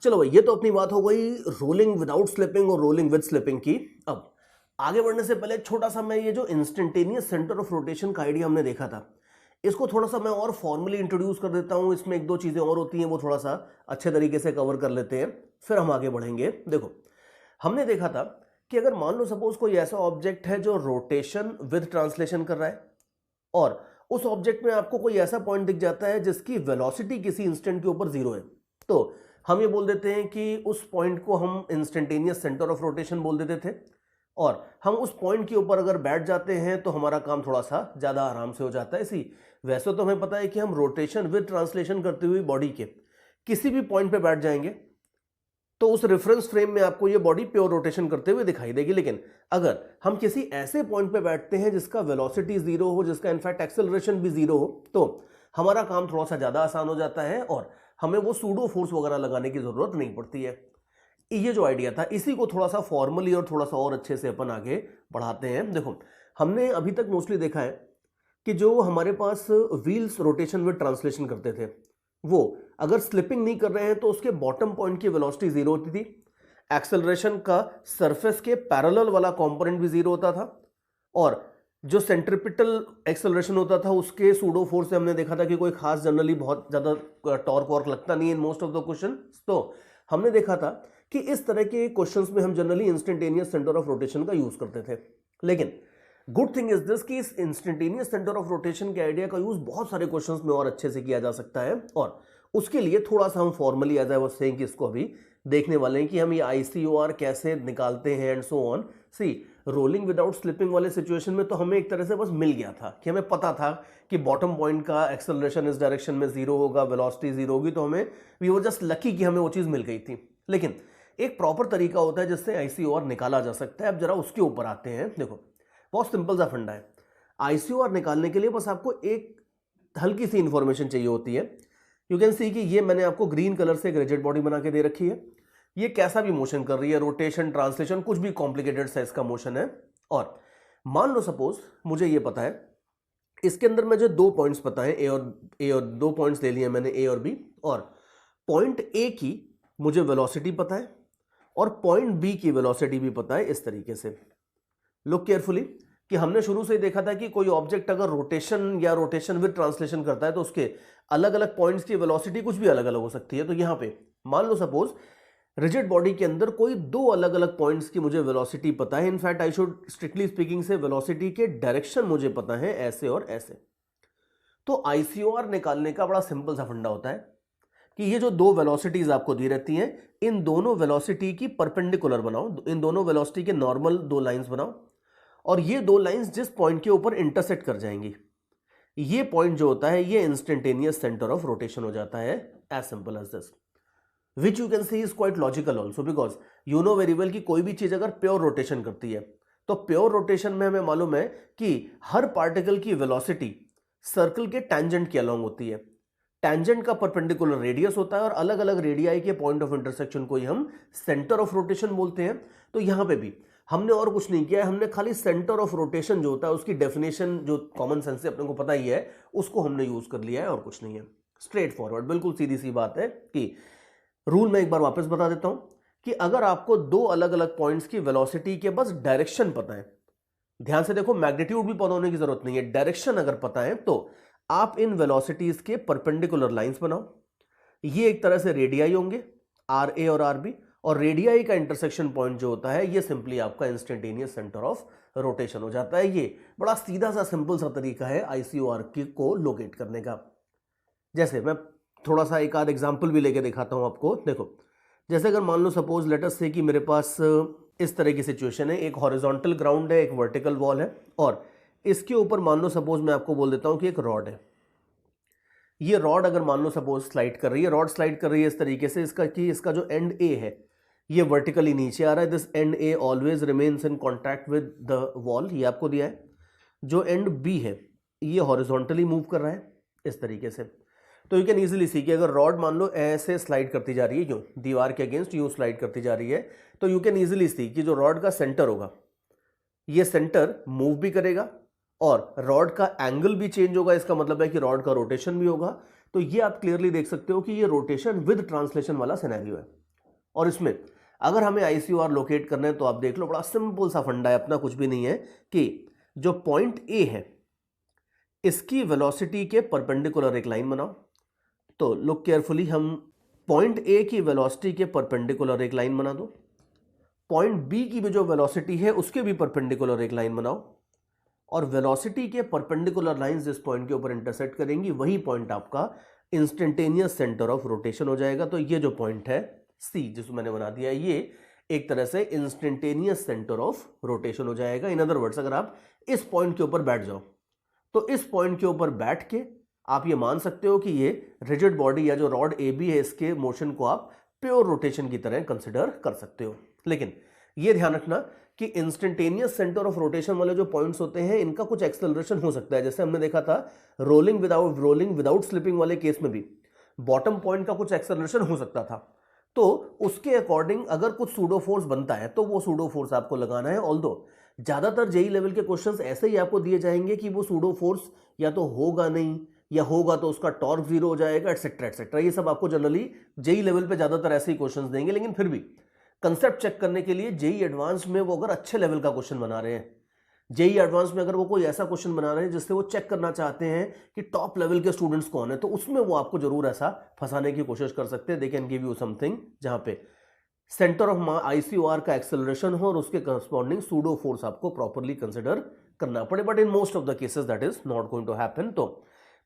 चलो भाई, ये तो अपनी बात हो गई रोलिंग विदाउट स्लिपिंग और रोलिंग विद स्लिपिंग की। अब आगे बढ़ने से पहले छोटा सा मैं ये जो इंस्टेंटेनियस सेंटर ऑफ रोटेशन का आइडिया हमने देखा था, इसको थोड़ा सा मैं और फॉर्मली इंट्रोड्यूस कर देता हूं। इसमें एक दो चीजें और होती हैं, वो थोड़ा सा अच्छे तरीके से कवर कर लेते हैं, फिर हम आगे बढ़ेंगे। देखो, हमने देखा था कि अगर मान लो सपोज कोई ऐसा ऑब्जेक्ट है जो रोटेशन विद ट्रांसलेशन कर रहा है, और उस ऑब्जेक्ट में आपको कोई ऐसा पॉइंट दिख जाता है जिसकी वेलोसिटी किसी इंस्टेंट के ऊपर जीरो है, तो हम ये बोल देते हैं कि उस पॉइंट को हम इंस्टेंटेनियस सेंटर ऑफ रोटेशन बोल देते थे। और हम उस पॉइंट के ऊपर अगर बैठ जाते हैं तो हमारा काम थोड़ा सा ज़्यादा आराम से हो जाता है। इसी वैसे तो हमें पता है कि हम रोटेशन विद ट्रांसलेशन करते हुए बॉडी के किसी भी पॉइंट पे बैठ जाएंगे तो उस रेफरेंस फ्रेम में आपको ये बॉडी प्योर रोटेशन करते हुए दिखाई देगी। लेकिन अगर हम किसी ऐसे पॉइंट पे बैठते हैं जिसका वेलोसिटी जीरो हो, जिसका इनफैक्ट एक्सेलरेशन भी जीरो हो, तो हमारा काम थोड़ा सा ज़्यादा आसान हो जाता है और हमें वो सूडो फोर्स वगैरह लगाने की जरूरत नहीं पड़ती है। ये जो आइडिया था, इसी को थोड़ा सा फॉर्मली और थोड़ा सा और अच्छे से अपन आगे बढ़ाते हैं। देखो, हमने अभी तक मोस्टली देखा है कि जो हमारे पास व्हील्स रोटेशन विद ट्रांसलेशन करते थे, वो अगर स्लिपिंग नहीं कर रहे हैं तो उसके बॉटम पॉइंट की वेलोसिटी जीरो होती थी, एक्सेलरेशन का सरफेस के पैरेलल वाला कंपोनेंट भी जीरो होता था, और जो सेंट्रिपिटल एक्सेलरेशन होता था उसके सूडो फोर्स से हमने देखा था कि कोई खास जनरली बहुत ज़्यादा टॉर्क वॉर्क लगता नहीं है इन मोस्ट ऑफ द क्वेश्चन। तो हमने देखा था कि इस तरह के क्वेश्चंस में हम generally instantaneous centre of rotation का यूज करते थे। लेकिन गुड थिंग इज दिस कि इस इंस्टेंटेनियस सेंटर ऑफ रोटेशन के आइडिया का यूज बहुत सारे क्वेश्चंस में और अच्छे से किया जा सकता है, और उसके लिए थोड़ा सा हम formally as I was saying कि इसको अभी देखने वाले हैं कि हम ये ICOR कैसे निकालते हैं and so on. See, rolling without slipping वाले सिचुएशन में तो हमें एक तरह से बस मिल गया था कि हमें पता था कि बॉटम पॉइंट का एक्सेलरेशन इस डायरेक्शन में जीरो होगा, वेलोसिटी जीरो होगी, तो हमें वी वर जस्ट लकी कि हमें वो चीज़ मिल गई थी। लेकिन एक प्रॉपर तरीका होता है जिससे ICOR निकाला जा सकता है। अब जरा उसके ऊपर आते हैं। देखो, बहुत सिंपल सा फंडा है। ICOR निकालने के लिए बस आपको एक हल्की सी इंफॉर्मेशन चाहिए होती है। यू कैन सी कि ये मैंने आपको ग्रीन कलर से एक रिजिड बॉडी बना के दे रखी है। ये कैसा भी मोशन कर रही है, रोटेशन, ट्रांसलेशन, कुछ भी कॉम्प्लिकेटेड साइज का मोशन है। और मान लो सपोज मुझे ये पता है, इसके अंदर मुझे दो पॉइंट्स पता है, ए और दो पॉइंट्स ले लिए मैंने, ए और बी, और पॉइंट ए की मुझे वेलोसिटी पता है और पॉइंट बी की वेलोसिटी भी पता है। इस तरीके से लुक केयरफुली कि हमने शुरू से ही देखा था कि कोई ऑब्जेक्ट अगर रोटेशन या रोटेशन विद ट्रांसलेशन करता है तो उसके अलग अलग पॉइंट्स की वेलोसिटी कुछ भी अलग अलग हो सकती है। तो यहां पे मान लो सपोज रिजिड बॉडी के अंदर कोई दो अलग अलग पॉइंट्स की मुझे वेलोसिटी पता है। In fact I should strictly speaking से वेलोसिटी के डायरेक्शन मुझे पता है, ऐसे और ऐसे। तो ICOR निकालने का बड़ा सिंपल सा फंडा होता है कि ये जो दो वेलोसिटीज आपको दी रहती हैं, इन दोनों वेलोसिटी की परपेंडिकुलर बनाओ, इन दोनों वेलोसिटी के नॉर्मल दो लाइंस बनाओ, और ये दो लाइंस जिस पॉइंट के ऊपर इंटरसेक्ट कर जाएंगी, ये पॉइंट जो होता है ये इंस्टेंटेनियस सेंटर ऑफ रोटेशन हो जाता है। As simple as this, which you can see is quite logical also, because you know very well कि कोई भी चीज अगर प्योर रोटेशन करती है तो प्योर रोटेशन में हमें मालूम है कि हर पार्टिकल की वेलोसिटी सर्कल के टैंजेंट के अलोंग होती है। टैंजेंट का परपेंडिकुलर रेडियस होता है और अलग अलग रेडियाई के पॉइंट ऑफ इंटरसेक्शन को ही हम सेंटर ऑफ रोटेशन बोलते हैं। तो यहां पे भी हमने और कुछ नहीं किया है, हमने खाली सेंटर ऑफ रोटेशन जो होता है उसकी डेफिनेशन जो कॉमन सेंस से अपने को पता ही है उसको हमने यूज कर लिया है और कुछ नहीं है। स्ट्रेट फॉरवर्ड, बिल्कुल सीधी सी बात है कि रूल में एक बार वापस बता देता हूं कि अगर आपको दो अलग अलग पॉइंट्स की वेलोसिटी के बस डायरेक्शन पता है, ध्यान से देखो, मैग्नीट्यूड भी पता होने की जरूरत नहीं है, डायरेक्शन अगर पता है तो आप इन वेलोसिटीज के परपेंडिकुलर लाइंस बनाओ। ये एक तरह से रेडियाई होंगे, RA और RB, और रेडियाई का इंटरसेक्शन पॉइंट जो होता है ये सिंपली आपका इंस्टेंटेनियस सेंटर ऑफ रोटेशन हो जाता है। ये बड़ा सीधा सा सिंपल सा तरीका है ICOR को लोकेट करने का। जैसे मैं थोड़ा सा एक आध एग्जांपल भी लेके दिखाता हूं आपको। देखो, जैसे अगर मान लो सपोज लेट अस से कि मेरे पास इस तरह की सिचुएशन है, एक हॉरिजॉन्टल ग्राउंड है, एक वर्टिकल वॉल है, और इसके ऊपर मान लो सपोज मैं आपको बोल देता हूं कि एक रॉड है। ये रॉड अगर मान लो सपोज स्लाइड कर रही है, रॉड स्लाइड कर रही है इस तरीके से इसका कि इसका जो एंड A है ये वर्टिकली नीचे आ रहा है। This and A always remains in contact with the wall, ये आपको दिया है। जो एंड B है ये हॉरिजॉन्टली मूव कर रहा है इस तरीके से। तो यू कैन इजीली सी कि अगर रॉड मान लो ऐसे स्लाइड करती जा रही है, यूं दीवार के अगेंस्ट यूं स्लाइड करती जा रही है, तो यू कैन इजीली सी कि जो रॉड का सेंटर होगा ये सेंटर मूव भी करेगा और रॉड का एंगल भी चेंज होगा। इसका मतलब है कि रॉड का रोटेशन भी होगा। तो ये आप क्लियरली देख सकते हो कि ये रोटेशन विद ट्रांसलेशन वाला सिनेरियो है। और इसमें अगर हमें ICOR लोकेट करना है तो आप देख लो, बड़ा सिंपल सा फंडा है अपना, कुछ भी नहीं है, कि जो पॉइंट ए है इसकी वेलोसिटी के परपेंडिकुलर एक लाइन बनाओ। तो लुक केयरफुली, हम पॉइंट ए की वेलोसिटी के परपेंडिकुलर एक लाइन बना दो, पॉइंट बी की भी जो वेलोसिटी है उसके भी परपेंडिकुलर एक लाइन बनाओ, और वेलोसिटी के परपेंडिकुलर लाइंस जिस पॉइंट के ऊपर इंटरसेक्ट करेंगी वही पॉइंट आपका इंस्टेंटेनियस सेंटर ऑफ रोटेशन हो जाएगा। तो ये जो पॉइंट है सी जिसको मैंने बना दिया, ये एक तरह से इंस्टेंटेनियस सेंटर ऑफ रोटेशन हो जाएगा। इन अदर वर्ड्स, अगर आप इस पॉइंट के ऊपर बैठ जाओ तो इस पॉइंट के ऊपर बैठ के आप ये मान सकते हो कि ये रिजिड बॉडी या जो रॉड ए बी है इसके मोशन को आप प्योर रोटेशन की तरह कंसिडर कर सकते हो। लेकिन ये ध्यान रखना कि इंस्टेंटेनियस सेंटर ऑफ रोटेशन वाले जो पॉइंट्स होते हैं इनका कुछ एक्सेलरेशन हो सकता है। जैसे हमने देखा था रोलिंग विदाउट स्लिपिंग वाले केस में भी बॉटम पॉइंट का कुछ एक्सेलरेशन हो सकता था। तो उसके अकॉर्डिंग अगर कुछ सूडो फोर्स बनता है तो वो सूडो फोर्स आपको लगाना है। ऑल्दो ज्यादातर जेई लेवल के क्वेश्चंस ऐसे ही आपको दिए जाएंगे कि वो सूडो फोर्स या तो होगा नहीं, या होगा तो उसका टॉर्क जीरो हो जाएगा, एटसेट्रा एटसेट्रा। ये सब आपको जनरली जेई लेवल पे ज्यादातर ऐसे ही क्वेश्चंस देंगे। लेकिन फिर भी कंसेप्ट चेक करने के लिए जेई एडवांस में वो अगर अच्छे लेवल का क्वेश्चन बना रहे हैं, जेई एडवांस में अगर वो कोई ऐसा क्वेश्चन बना रहे हैं जिससे वो चेक करना चाहते हैं कि टॉप लेवल के स्टूडेंट्स कौन है, तो उसमें वो आपको जरूर ऐसा फंसाने की कोशिश कर सकते हैं। They can give you something जहां पे सेंटर ऑफ ICOR का एक्सेलरेशन हो और उसके करस्पॉन्डिंग सूडो फोर्स आपको प्रॉपरली कंसिडर करना पड़े। But in most of the cases that is not going to happen. तो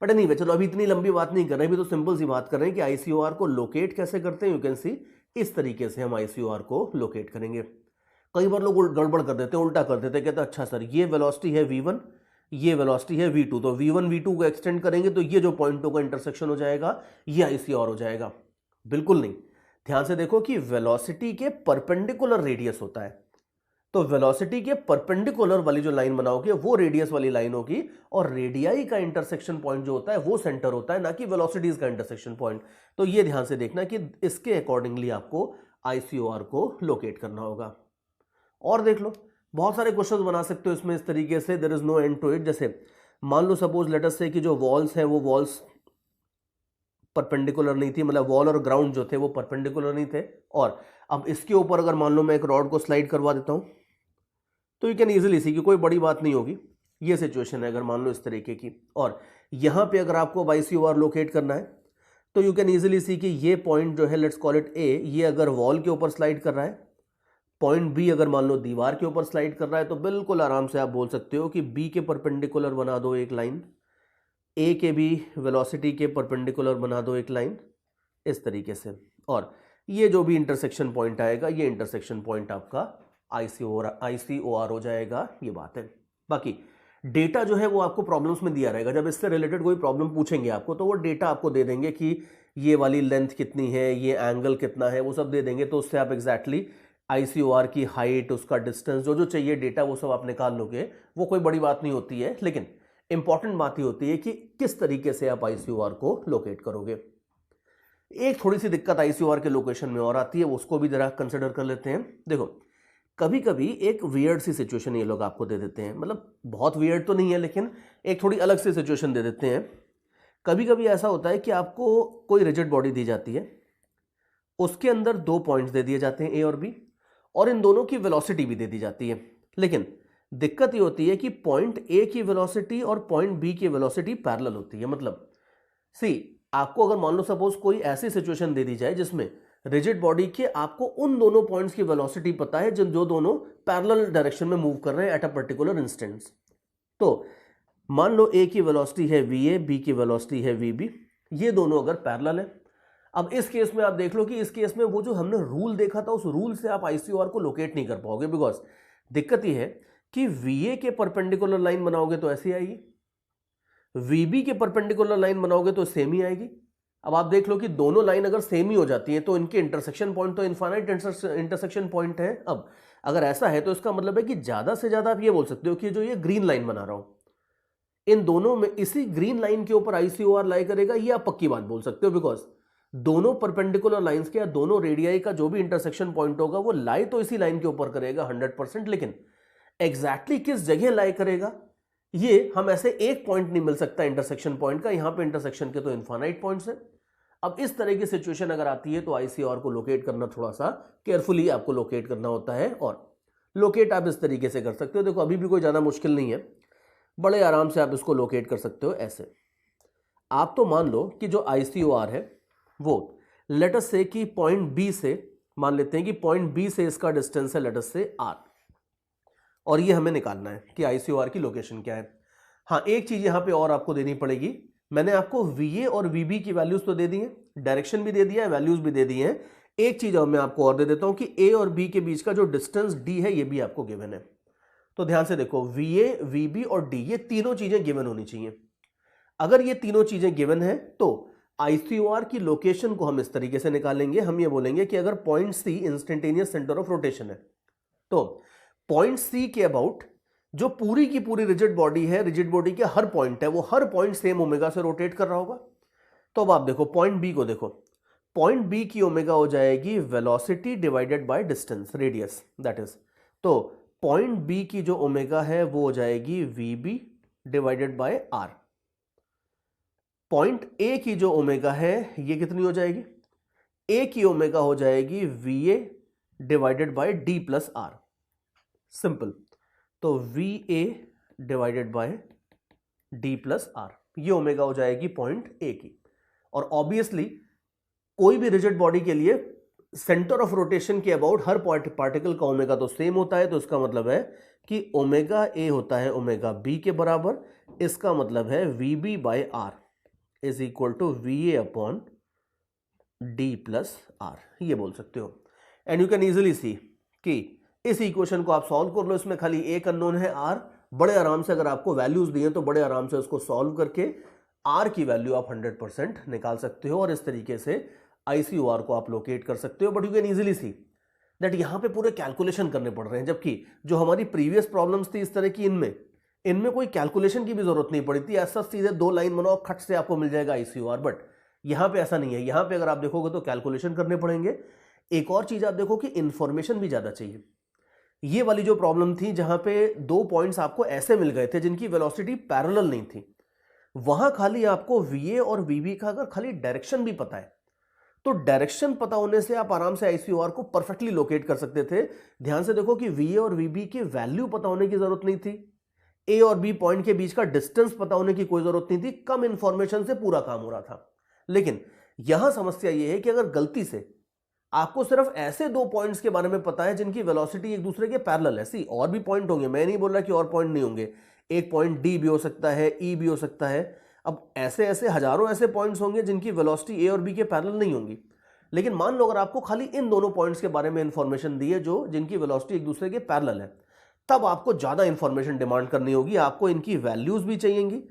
बट एनीवे, चलो अभी इतनी लंबी बात नहीं कर रहे, अभी तो सिंपल सी बात कर रहे हैं कि ICOR को लोकेट कैसे करते हैं। यू कैन सी इस तरीके से हम ICOR को लोकेट करेंगे। कई बार लोग गड़बड़ कर देते हैं, उल्टा कर देते हैं, कहते हैं अच्छा सर ये वेलोसिटी है V1, ये वेलोसिटी है V2, तो V1 V2 को एक्सटेंड करेंगे तो ये जो पॉइंटों का इंटरसेक्शन हो जाएगा ये ICOR हो जाएगा। बिल्कुल नहीं, ध्यान से देखो कि वेलोसिटी के परपेंडिकुलर रेडियस होता है, तो वेलोसिटी के परपेंडिकुलर वाली जो लाइन बनाओगे वो रेडियस वाली लाइन होगी, और रेडियाई का इंटरसेक्शन पॉइंट जो होता है वो सेंटर होता है, ना कि वेलोसिटीज का इंटरसेक्शन पॉइंट। तो ये ध्यान से देखना कि इसके अकॉर्डिंगली आपको ICOR को लोकेट करना होगा। और देख लो, बहुत सारे क्वेश्चंस बना सकते हो इसमें इस तरीके से, there is no end to it. जैसे मान लो सपोज लेट अस से कि जो वॉल्स है वो वॉल्स परपेंडिकुलर नहीं थी, मतलब वॉल और ग्राउंड जो थे वो परपेंडिकुलर नहीं थे, और अब इसके ऊपर अगर मान लो मैं एक रॉड को स्लाइड करवा देता हूं तो यू कैन इजीली सी कि कोई बड़ी बात नहीं होगी। ये सिचुएशन है अगर मान लो इस तरीके की, और यहां पे अगर आपको ICOR लोकेट करना है तो यू कैन इजीली सी कि ये पॉइंट जो है लेट्स कॉल इट ए, ये अगर वॉल के ऊपर स्लाइड कर रहा है, पॉइंट बी अगर मान लो दीवार के ऊपर स्लाइड कर रहा है, तो बिल्कुल आराम से आप बोल सकते हो कि बी के परपेंडिकुलर बना दो एक लाइन, ए के भी वेलोसिटी के परपेंडिकुलर बना दो एक लाइन इस तरीके से, और ये जो भी इंटरसेक्शन पॉइंट आएगा ये इंटरसेक्शन पॉइंट आपका ICOR हो जाएगा। ये बात है। बाकी डेटा जो है वो आपको प्रॉब्लम्स में दिया रहेगा, जब इससे रिलेटेड कोई प्रॉब्लम पूछेंगे आपको तो वो डेटा आपको दे देंगे कि ये वाली लेंथ कितनी है, ये एंगल कितना है, वो सब दे देंगे। तो उससे आप एग्जैक्टली ICOR की हाइट, उसका डिस्टेंस, जो जो चाहिए डेटा वो सब आप निकाल लोगे। वो कोई बड़ी बात नहीं होती है, लेकिन इंपॉर्टेंट बात ही होती है कि किस तरीके से आप ICOR को लोकेट करोगे। एक थोड़ी सी दिक्कत ICOR के लोकेशन में और आती है, उसको भी जरा कंसिडर कर लेते हैं। देखो, कभी कभी एक वियर्ड सी सिचुएशन ये लोग आपको दे देते हैं, मतलब बहुत वियर्ड तो नहीं है लेकिन एक थोड़ी अलग सी सिचुएशन दे देते हैं। कभी कभी ऐसा होता है कि आपको कोई रिजिड बॉडी दी जाती है, उसके अंदर दो पॉइंट्स दे दिए जाते हैं A और B, और इन दोनों की वेलोसिटी भी दे दी जाती है। लेकिन दिक्कत ये होती है कि पॉइंट A की वेलोसिटी और पॉइंट B की वेलोसिटी पैरेलल होती है। मतलब आपको अगर मान लो सपोज कोई ऐसी सिचुएशन दे दी जाए जिसमें रिजिड बॉडी के आपको उन दोनों पॉइंट्स की वेलोसिटी पता है जो दोनों पैरेलल डायरेक्शन में मूव कर रहे हैं एट अ पर्टिकुलर इंस्टेंस। तो मान लो A की वेलोसिटी है VA, B की वेलोसिटी है VB, ये दोनों अगर पैरेलल है। अब इस केस में आप देख लो कि इस केस में वो जो हमने रूल देखा था उस रूल से आप ICOR को लोकेट नहीं कर पाओगे, बिकॉज दिक्कत ये है कि VA के परपेंडिकुलर लाइन बनाओगे तो ऐसी आएगी, VB के परपेंडिकुलर लाइन बनाओगे तो सेम ही आएगी। अब आप देख लो कि दोनों लाइन अगर सेम ही हो जाती है तो इनके इंटरसेक्शन पॉइंट तो इनफाइनाइट इंटरसेक्शन पॉइंट है। अब अगर ऐसा है तो इसका मतलब है कि ज्यादा से ज्यादा आप ये बोल सकते हो कि जो ये ग्रीन लाइन बना रहा हूं, इन दोनों में इसी ग्रीन लाइन के ऊपर ICOR लाई करेगा, ये आप पक्की बात बोल सकते हो, बिकॉज दोनों परपेंडिकुलर लाइंस के या दोनों रेडियाई का जो भी इंटरसेक्शन पॉइंट होगा वो लाई तो इसी लाइन के ऊपर करेगा 100%, लेकिन एग्जैक्टली किस जगह लाई करेगा ये हम ऐसे एक पॉइंट नहीं मिल सकता इंटरसेक्शन पॉइंट का। यहां पे इंटरसेक्शन के तो इनफाइनाइट पॉइंट्स हैं। अब इस तरह की सिचुएशन अगर आती है तो आईसीओआर को लोकेट करना थोड़ा सा केयरफुली आपको लोकेट करना होता है, और लोकेट आप इस तरीके से कर सकते हो। देखो अभी भी कोई ज़्यादा मुश्किल नहीं है, बड़े आराम से आप इसको लोकेट कर सकते हो। ऐसे आप तो मान लो कि जो आईसीओआर है वो लेट अस से कि पॉइंट बी से, मान लेते हैं कि पॉइंट बी से इसका डिस्टेंस है लेट अस से आर, और ये हमें निकालना है कि आईसीओआर की लोकेशन क्या है। हाँ, एक चीज यहां पे और आपको देनी पड़ेगी, मैंने आपको वीए और वीबी की वैल्यूज तो दे दी है, डायरेक्शन भी दे दिया है, वैल्यूज भी दे दी हैं। एक चीज और मैं आपको और दे देता हूं कि ए और बी के बीच का जो डिस्टेंस डी है ये भी आपको गिवन है। तो ध्यान से देखो, वीए, वीबी और डी ये तीनों चीजें गिवन होनी चाहिए। अगर ये तीनों चीजें गिवन है तो आईसीओआर की लोकेशन को हम इस तरीके से निकालेंगे। हम ये बोलेंगे कि अगर point C instantaneous centre of rotation है तो पॉइंट सी के अबाउट जो पूरी की पूरी रिजिड बॉडी है, रिजिड बॉडी के हर पॉइंट है, वो हर पॉइंट सेम ओमेगा से रोटेट कर रहा होगा। तो अब आप देखो पॉइंट बी को देखो, पॉइंट बी की ओमेगा हो जाएगी velocity divided by distance, radius that is. तो पॉइंट बी की जो ओमेगा है वो हो जाएगी V B divided by R. Point A की जो ओमेगा है ये कितनी हो जाएगी, ए की ओमेगा हो जाएगी V A divided by D plus R, simple. तो V A divided by D plus R, ये ओमेगा हो जाएगी पॉइंट ए की। और ऑब्वियसली कोई भी रिजिड बॉडी के लिए सेंटर ऑफ रोटेशन के अबाउट हर पार्टिकल का ओमेगा तो सेम होता है, तो इसका मतलब है कि ओमेगा ए होता है ओमेगा बी के बराबर। इसका मतलब है V B by R is equal to V A upon D plus R, ये बोल सकते हो। And you can easily see कि इस इक्वेशन को आप सॉल्व कर लो, इसमें खाली एक अननोन है आर। बड़े आराम से अगर आपको वैल्यूज दिए तो बड़े आराम से उसको सॉल्व करके आर की वैल्यू आप 100% निकाल सकते हो, और इस तरीके से आईसीओआर को आप लोकेट कर सकते हो। But you can easily see that यहाँ पे पूरे कैलकुलेशन करने पड़ रहे हैं, जबकि जो हमारी प्रीवियस प्रॉब्लम्स थी इस तरह की, इनमें कोई कैलकुलेशन की भी जरूरत नहीं पड़ी थी। ऐसा सीधे 2 लाइन बनाओ, खट से आपको मिल जाएगा आईसीओआर। बट यहाँ पे ऐसा नहीं है, यहाँ पे अगर आप देखोगे तो कैलकुलेशन करने पड़ेंगे। एक और चीज आप देखो कि इंफॉर्मेशन भी ज्यादा चाहिए। ये वाली जो प्रॉब्लम थी जहां पे 2 पॉइंट्स आपको ऐसे मिल गए थे जिनकी वेलोसिटी पैरेलल नहीं थी, वहां खाली आपको वीए और वीबी का अगर खाली डायरेक्शन भी पता है तो डायरेक्शन पता होने से आप आराम से आईसीओआर को परफेक्टली लोकेट कर सकते थे। ध्यान से देखो कि वीए और वीबी की वैल्यू पता होने की जरूरत नहीं थी, ए और बी पॉइंट के बीच का डिस्टेंस पता होने की कोई जरूरत नहीं थी, कम इंफॉर्मेशन से पूरा काम हो रहा था। लेकिन यहां समस्या यह है कि अगर गलती से आपको सिर्फ ऐसे 2 पॉइंट्स के बारे में पता है जिनकी वेलोसिटी एक दूसरे के पैरेलल है, सी और भी पॉइंट होंगे, मैं नहीं बोल रहा कि और पॉइंट नहीं होंगे, एक पॉइंट डी भी हो सकता है, ई भी हो सकता है। अब ऐसे ऐसे हजारों ऐसे पॉइंट्स होंगे जिनकी वेलोसिटी ए और बी के पैरेलल नहीं होंगी। लेकिन मान लो अगर आपको खाली इन दोनों पॉइंट्स के बारे में इंफॉर्मेशन दी है जो जिनकी वेलोसिटी एक दूसरे के पैरेलल है, तब आपको ज्यादा इंफॉर्मेशन डिमांड करनी होगी। आपको इनकी वैल्यूज भी चाहिएंगी,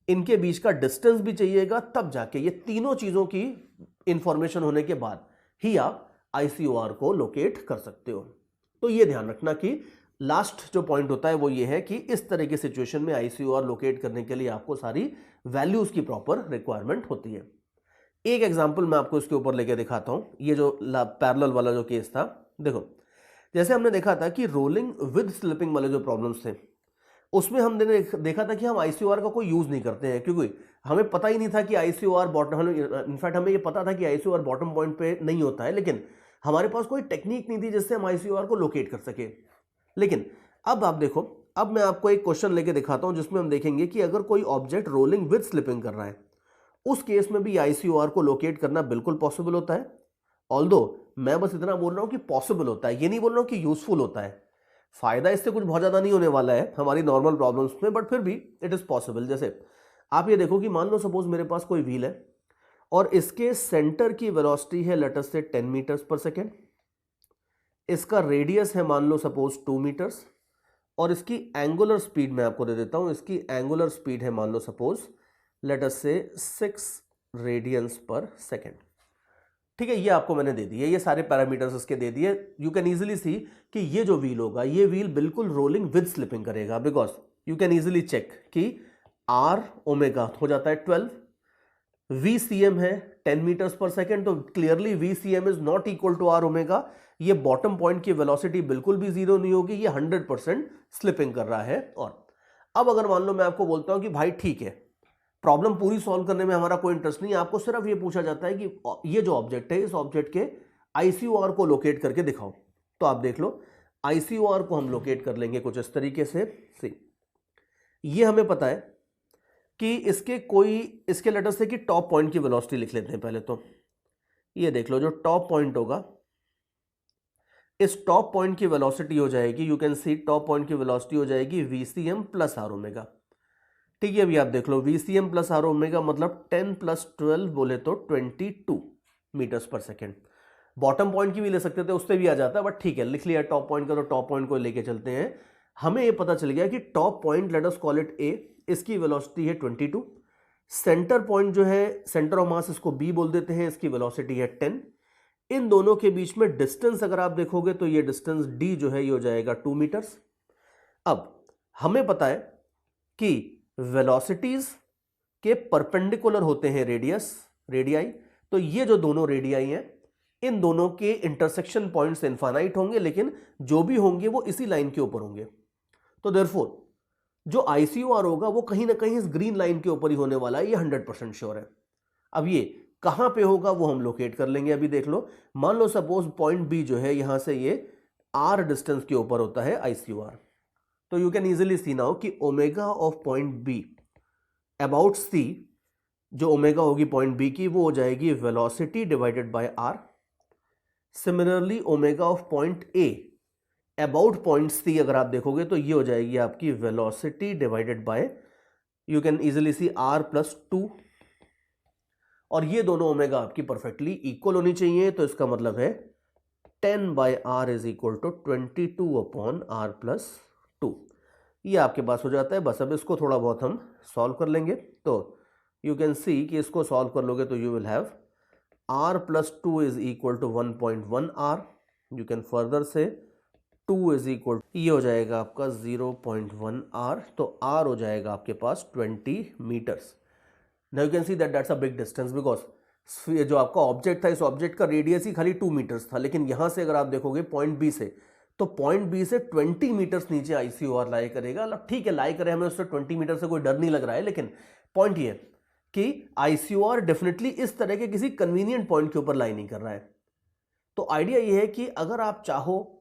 इनके बीच का डिस्टेंस भी चाहिएगा, तब जाके ये तीनों चीजों की इंफॉर्मेशन होने के बाद ही आप आईसीओआर को लोकेट कर सकते हो। तो ये ध्यान रखना कि लास्ट जो पॉइंट होता है वो ये है कि इस तरह की सिचुएशन में आईसीओआर लोकेट करने के लिए आपको सारी वैल्यूज की प्रॉपर रिक्वायरमेंट होती है। एक एग्जांपल मैं आपको इसके ऊपर लेके दिखाता हूं, ये जो पैरेलल वाला जो केस था। देखो जैसे हमने देखा था कि रोलिंग विद स्लिपिंग वाले जो प्रॉब्लम्स थे उसमें हमने देखा था कि हम आईसीओआर का कोई यूज नहीं करते हैं, क्योंकि हमें पता ही नहीं था कि आईसीओआर बॉटम, इनफैक्ट हमें ये पता था कि आईसीओआर बॉटम पॉइंट पे नहीं होता है, लेकिन हमारे पास कोई टेक्निक नहीं थी जिससे हम आईसीओआर को लोकेट कर सके। लेकिन अब आप देखो, अब मैं आपको एक क्वेश्चन लेके दिखाता हूं जिसमें हम देखेंगे कि अगर कोई ऑब्जेक्ट रोलिंग विद स्लिपिंग कर रहा है उस केस में भी आईसीओआर को लोकेट करना बिल्कुल पॉसिबल होता है। ऑल्दो मैं बस इतना बोल रहा हूं कि पॉसिबल होता है, ये नहीं बोल रहा हूं कि यूजफुल होता है। फायदा इससे कुछ बहुत ज्यादा नहीं होने वाला है हमारी नॉर्मल प्रॉब्लम्स में, बट फिर भी इट इज पॉसिबल। जैसे आप ये देखो कि मान लो सपोज मेरे पास कोई व्हील है और इसके सेंटर की वेलोसिटी है लेट अस से 10 मीटर्स पर सेकेंड, इसका रेडियस है मान लो सपोज 2 मीटर्स, और इसकी एंगुलर स्पीड मैं आपको दे देता हूं, इसकी एंगुलर स्पीड है मान लो सपोज लेट अस से 6 रेडियंस पर सेकेंड। ठीक है, ये आपको मैंने दे दिए, ये सारे पैरामीटर्स इसके दे दिए। यू कैन इजीली सी कि ये जो व्हील होगा ये व्हील बिल्कुल रोलिंग विद स्लिपिंग करेगा, because you can easily check कि आर ओमेगा हो जाता है 12, वी सी एम है 10 मीटर्स पर सेकेंड, तो clearly we see M is not equal to R omega. ये बॉटम पॉइंट की वेलोसिटी बिल्कुल भी जीरो नहीं होगी, ये 100% स्लिपिंग कर रहा है। और अब अगर मान लो मैं आपको बोलता हूं कि भाई ठीक है, प्रॉब्लम पूरी सॉल्व करने में हमारा कोई इंटरेस्ट नहीं है, आपको सिर्फ ये पूछा जाता है कि ये जो ऑब्जेक्ट है इस ऑब्जेक्ट के ICOR को लोकेट करके दिखाओ। तो आप देख लो ICOR को हम लोकेट कर लेंगे कुछ इस तरीके से। सी ये हमें पता है कि इसके लेटर से कि टॉप पॉइंट की वेलोसिटी लिख लेते हैं पहले। तो ये देख लो जो टॉप पॉइंट होगा, इस टॉप पॉइंट की वेलोसिटी हो जाएगी, you can C top point की वेलोसिटी हो जाएगी VCM प्लस R ओमेगा। ठीक है, अभी आप देख लो VCM प्लस R ओमेगा मतलब 10 + 12 बोले तो 22 मीटर्स पर सेकेंड। बॉटम पॉइंट की भी ले सकते थे, उससे भी आ जाता है, बट ठीक है लिख लिया टॉप पॉइंट का, तो टॉप पॉइंट को लेके चलते हैं। हमें ये पता चल गया कि top point, let us call it A, इसकी वेलोसिटी है 22। सेंटर पॉइंट जो है, सेंटर ऑफ मास, इसको B बोल देते हैं, इसकी वेलोसिटी है 10। इन दोनों के बीच में डिस्टेंस अगर आप देखोगे तो ये डिस्टेंस D जो है ये हो जाएगा 2 मीटर्स। अब हमें पता है कि वेलोसिटीज के परपेंडिकुलर होते हैं रेडियाई, तो ये जो दोनों रेडियाई हैं इन दोनों के इंटरसेक्शन पॉइंट्स इनफाइनाइट होंगे, लेकिन जो भी होंगे वो इसी लाइन के ऊपर होंगे। तो देयरफॉर जो ICOR होगा वो कहीं ना कहीं इस ग्रीन लाइन के ऊपर ही होने वाला है, ये 100% श्योर है। अब ये कहां पे होगा वो हम लोकेट कर लेंगे। अभी देख लो, मान लो सपोज पॉइंट B जो है यहां से ये R डिस्टेंस के ऊपर होता है ICOR, तो you can easily see now कि omega of point B about C, जो ओमेगा होगी पॉइंट B की, वो हो जाएगी velocity divided by R। Similarly omega of point A about point C अगर आप देखोगे तो ये हो जाएगी आपकी velocity divided by, you can easily see R + 2, और ये दोनों ओमेगा आपकी परफेक्टली इक्वल होनी चाहिए। तो इसका मतलब है 10/R = 22/R + 2। ये आपके पास हो जाता है। बस अब इसको थोड़ा बहुत हम सॉल्व कर लेंगे, तो यू कैन सी कि इसको सॉल्व कर लोगे तो you will have R + 2 = 1.1R। You can further से 2 ये हो जाएगा आपका 0.1R, तो R हो जाएगा आपके पास 20 metres. Now you can see that that's a big distance, because जो आपका ऑब्जेक्ट था, इस ऑब्जेक्ट का रेडियस ही खाली 2 मीटर्स था, लेकिन यहां से अगर आप देखोगे पॉइंट B से, तो पॉइंट B से 20 मीटर्स नीचे ICOR लाई करेगा। मतलब ठीक है लाई करे, हमें उससे 20 मीटर से कोई डर नहीं लग रहा है, लेकिन पॉइंट ये कि ICOR डेफिनेटली इस तरह के किसी कन्वीनियंट पॉइंट के ऊपर लाई नहीं कर रहा है। तो आइडिया ये है कि अगर आप चाहो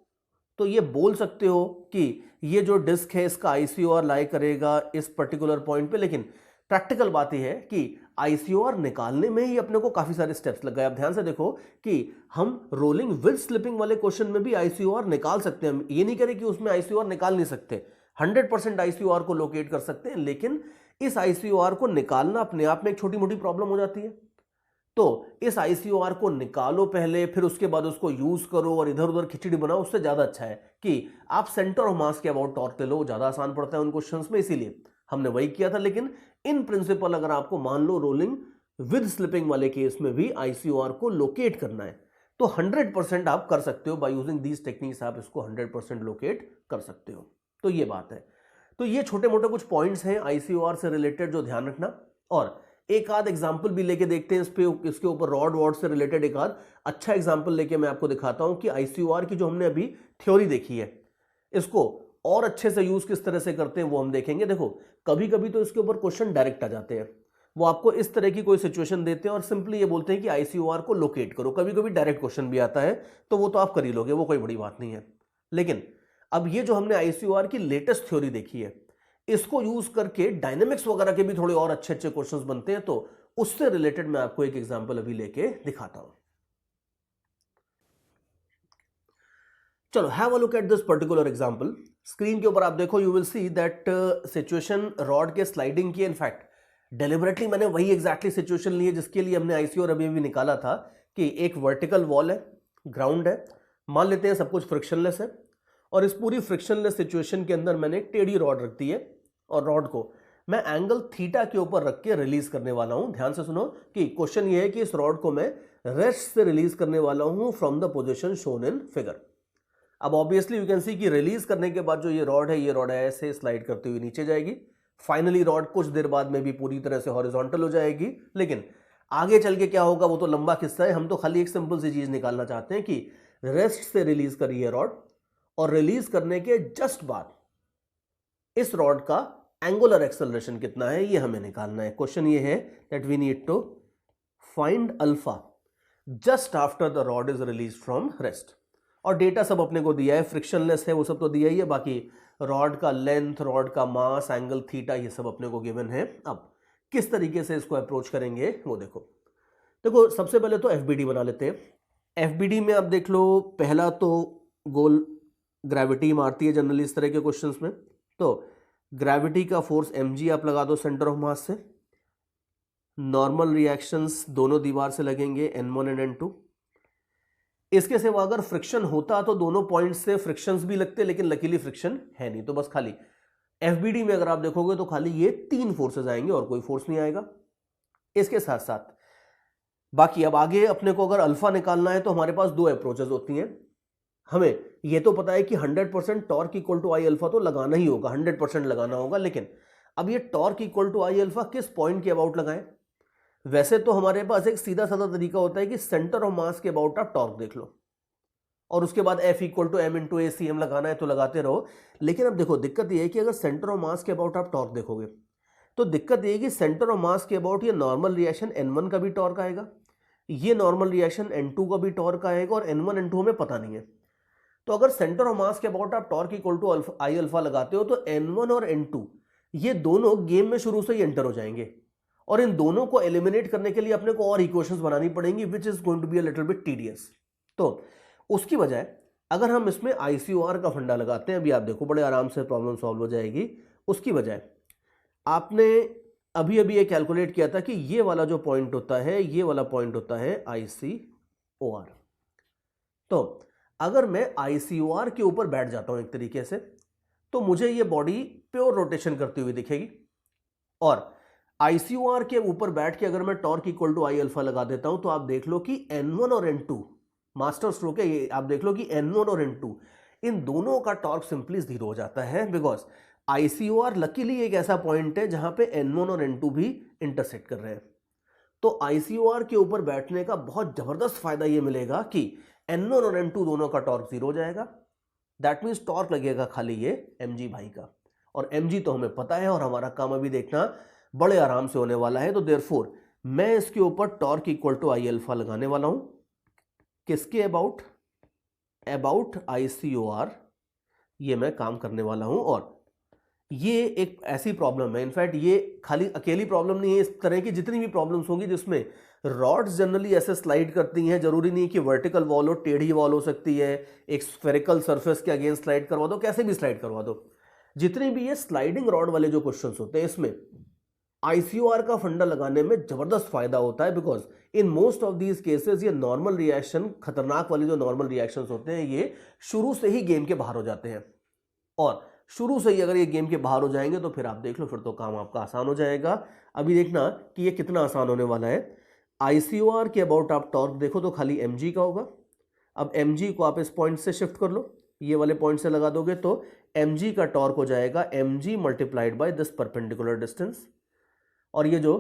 तो ये बोल सकते हो कि ये जो डिस्क है इसका ICOR लाई करेगा इस पर्टिकुलर पॉइंट पे, लेकिन प्रैक्टिकल बात यह है कि ICOR निकालने में ही अपने को काफी सारे स्टेप्स लग गए। अब ध्यान से देखो कि हम रोलिंग विद स्लिपिंग वाले क्वेश्चन में भी ICOR निकाल सकते हैं, हम ये नहीं करें कि उसमें ICOR निकाल नहीं सकते, 100% ICOR को लोकेट कर सकते हैं, लेकिन इस ICOR को निकालना अपने आप में एक छोटी मोटी प्रॉब्लम हो जाती है। तो इस ICOR को निकालो पहले, फिर उसके बाद उसको यूज करो और इधर उधर खिचड़ी बनाओ, उससे ज्यादा अच्छा है कि आप सेंटर ऑफ मास के अबाउट टॉर्क ले लो, ज्यादा आसान पड़ता है उन क्वेश्चंस में, इसीलिए हमने वही किया था। लेकिन इन प्रिंसिपल अगर आपको मान लो रोलिंग विद स्लिपिंग वाले केस में भी ICOR को लोकेट करना है तो 100% आप कर सकते हो, बाय यूजिंग दीज टेक्निक्स आप इसको 100% लोकेट कर सकते हो। तो ये बात है। तो ये छोटे मोटे कुछ पॉइंट्स हैं ICOR से रिलेटेड जो ध्यान रखना, और एक आध एग्जाम्पल भी लेके देखते हैं इसके ऊपर रॉड वॉड से रिलेटेड एक आध अच्छा एग्जाम्पल लेके मैं आपको दिखाता हूं कि ICOR की जो हमने अभी थ्योरी देखी है इसको और अच्छे से यूज किस तरह से करते हैं वो हम देखेंगे। देखो कभी कभी तो इसके ऊपर क्वेश्चन डायरेक्ट आ जाते हैं, वो आपको इस तरह की कोई सिचुएशन देते हैं और सिंपली ये बोलते हैं कि ICOR को लोकेट करो। कभी कभी डायरेक्ट क्वेश्चन भी आता है तो वो तो आप कर ही लोगे, वो कोई बड़ी बात नहीं है। लेकिन अब ये जो हमने ICOR की लेटेस्ट थ्योरी देखी है इसको यूज करके डायनेमिक्स वगैरह के भी थोड़े और अच्छे अच्छे क्वेश्चंस बनते हैं, तो उससे रिलेटेड मैं आपको एक एग्जांपल अभी लेके दिखाता हूं। चलो have a look at this particular example. Screen के ऊपर आप देखो, you will see that situation rod के स्लाइडिंग की। इनफैक्ट डेलिबरेटली मैंने वही एग्जैक्टली सिचुएशन ली है जिसके लिए हमने ICOR अभी भी निकाला था कि एक वर्टिकल वॉल है, ग्राउंड है, मान लेते हैं सब कुछ फ्रिक्शनलेस है, और इस पूरी फ्रिक्शनलेस सिचुएशन के अंदर मैंने एक टेढ़ी रॉड रख दी है और रॉड को मैं एंगल थीटा के ऊपर रख के रिलीज करने वाला हूं। ध्यान से सुनो कि क्वेश्चन ये है कि इस रॉड को मैं रेस्ट से रिलीज करने वाला हूं from the position shown in figure. अब ऑब्वियसली यू कैन सी कि रिलीज करने के बाद जो ये रॉड है ऐसे स्लाइड करते हुए नीचे जाएगी। फाइनली रॉड कुछ देर बाद में भी पूरी तरह से हॉरिजॉन्टल हो जाएगी, लेकिन आगे चल के क्या होगा वो तो लंबा किस्सा है। हम तो खाली एक सिंपल सी चीज निकालना चाहते हैं कि रेस्ट से रिलीज करिए रॉड, और रिलीज करने के जस्ट बाद इस रॉड का एंगुलर एक्सेलरेशन कितना है ये हमें निकालना है। क्वेश्चन ये है that we need to find alpha just after the rod is release from rest. और डेटा सब अपने को दिया है, फ्रिक्शनलेस है वो सब तो दिया ही है, बाकी रॉड का लेंथ, रॉड का मास, एंगल थीटा, ये सब अपने को गिवन है। अब किस तरीके से इसको अप्रोच करेंगे वो देखो। देखो सबसे पहले तो एफबीडी बना लेते हैं। एफबीडी में आप देख लो, पहला तो गोल ग्रेविटी मारती है जनरली इस तरह के क्वेश्चंस में, तो ग्रेविटी का फोर्स mg आप लगा दो सेंटर ऑफ मास से। नॉर्मल रिएक्शंस दोनों दीवार से लगेंगे n1 एंड n2। इसके सिवा अगर फ्रिक्शन होता तो दोनों पॉइंट से फ्रिक्शंस भी लगते, लेकिन लकीली फ्रिक्शन है नहीं, तो बस खाली एफबीडी में अगर आप देखोगे तो खाली ये 3 फोर्सेस आएंगे और कोई फोर्स नहीं आएगा। इसके साथ साथ बाकी अब आगे अपने को अगर अल्फा निकालना है तो हमारे पास 2 अप्रोचेस होती हैं। हमें ये तो पता है कि 100% torque equal to I alpha तो लगाना ही होगा, 100% लगाना होगा, लेकिन अब ये torque equal to I alpha किस पॉइंट के अबाउट लगाएं? वैसे तो हमारे पास एक सीधा साधा तरीका होता है कि सेंटर ऑफ मास के अबाउट आप टॉर्क देख लो और उसके बाद F equal to m into ACM लगाना है तो लगाते रहो। लेकिन अब देखो दिक्कत ये है कि अगर सेंटर ऑफ मास के अबाउट आप टॉर्क देखोगे तो दिक्कत ये है कि सेंटर ऑफ मास के अबाउट ये नॉर्मल रिएक्शन n1 का भी टॉर्क आएगा, ये नॉर्मल रिएक्शन n2 का भी टॉर्क आएगा, और n1 n2 हमें पता नहीं है। तो अगर सेंटर ऑफ मास के अबाउट आप torque equal to I alpha लगाते हो तो n1 और n2 ये दोनों गेम में शुरू से ही एंटर हो जाएंगे, और इन दोनों को एलिमिनेट करने के लिए अपने को और इक्वेशंस बनानी पड़ेंगी which is going to be a little bit tedious. तो उसकी बजाय अगर हम इसमें ICOR का फंडा लगाते हैं, अभी आप देखो बड़े आराम से प्रॉब्लम सॉल्व हो जाएगी। उसकी बजाय आपने अभी अभी ये कैलकुलेट किया था कि ये वाला जो पॉइंट होता है, ये वाला पॉइंट होता है ICOR। तो अगर मैं ICOR के ऊपर बैठ जाता हूं एक तरीके से, तो मुझे ये बॉडी प्योर रोटेशन करती हुई दिखेगी, और ICOR के ऊपर बैठ के अगर मैं torque equal to I alpha लगा देता हूं तो आप देख लो कि n1 और n2 मास्टर स्ट्रोक है ये, आप देख लो कि n1 और n2 इन दोनों का टॉर्क सिंपली 0 हो जाता है, बिकॉज ICOR लकीली एक ऐसा पॉइंट है जहां पे n1 और n2 भी इंटरसेक्ट कर रहे हैं। तो ICOR के ऊपर बैठने का बहुत जबरदस्त फायदा ये मिलेगा कि n1 और n2 दोनों का टॉर्क 0 हो जाएगा। दैट मीन्स टॉर्क लगेगा खाली ये mg भाई का, और mg तो हमें पता है, और हमारा काम अभी देखना बड़े आराम से होने वाला है। तो देयरफॉर मैं इसके ऊपर torque equal to I alpha लगाने वाला हूं, किसके अबाउट? अबाउट ICOR ये मैं काम करने वाला हूं। और ये एक ऐसी प्रॉब्लम है, इनफैक्ट ये खाली अकेली प्रॉब्लम नहीं है, इस तरह की जितनी भी प्रॉब्लम्स होंगी जिसमें रॉड्स जनरली ऐसे स्लाइड करती हैं, जरूरी नहीं कि वर्टिकल वॉल हो, टेढ़ी वॉल हो सकती है, एक स्फेरिकल सरफेस के अगेंस्ट स्लाइड करवा दो, कैसे भी स्लाइड करवा दो, जितने भी ये स्लाइडिंग रॉड वाले जो क्वेश्चंस होते हैं इसमें ICOR का फंडा लगाने में जबरदस्त फायदा होता है, because in most of these cases ये नॉर्मल रिएक्शन, खतरनाक वाले जो नॉर्मल रिएक्शंस होते हैं, ये शुरू से ही गेम के बाहर हो जाते हैं। और शुरू से ही अगर ये गेम के बाहर हो जाएंगे तो फिर आप देख लो, फिर तो काम आपका आसान हो जाएगा। अभी देखना कि ये कितना आसान होने वाला है। ICOR के अबाउट आप टॉर्क देखो तो खाली mg का होगा। अब mg को आप इस पॉइंट से शिफ्ट कर लो, ये वाले पॉइंट से लगा दोगे तो mg का टॉर्क हो जाएगा mg multiplied by this perpendicular distance. और ये जो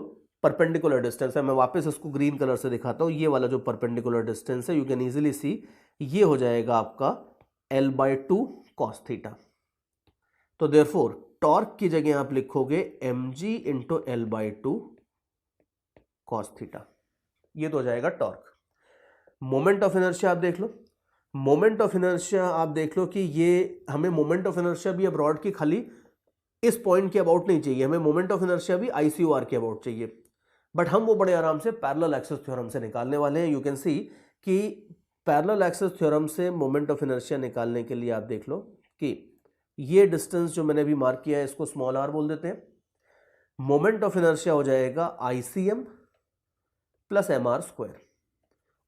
परपेंडिकुलर डिस्टेंस है, मैं वापस इसको ग्रीन कलर से दिखाता हूं, ये वाला जो परपेंडिकुलर डिस्टेंस है, यू कैन इजीली सी, ये हो जाएगा आपका L/2 cos थीटा। तो देयरफॉर टॉर्क की जगह आप लिखोगे mg into L/2 cos theta, ये तो हो जाएगा टॉर्क। मोमेंट ऑफ इनर्शिया आप देख लो, मोमेंट ऑफ इनर्शिया आप देख लो कि ये हमें मोमेंट ऑफ इनर्शिया भी अब रॉड की खाली इस पॉइंट के अबाउट नहीं चाहिए, हमें मोमेंट ऑफ इनर्शिया भी ICOR के अबाउट चाहिए, बट हम वो बड़े आराम से पैरेलल एक्सिस थ्योरम से निकालने वाले हैं। यू कैन सी कि पैरेलल एक्सिस थ्योरम से मोमेंट ऑफ इनर्शिया निकालने के लिए आप देख लो कि ये डिस्टेंस जो मैंने अभी मार्क किया है इसको स्मॉल r बोल देते हैं। मोमेंट ऑफ इनर्शिया हो जाएगा ICM प्लस mr²।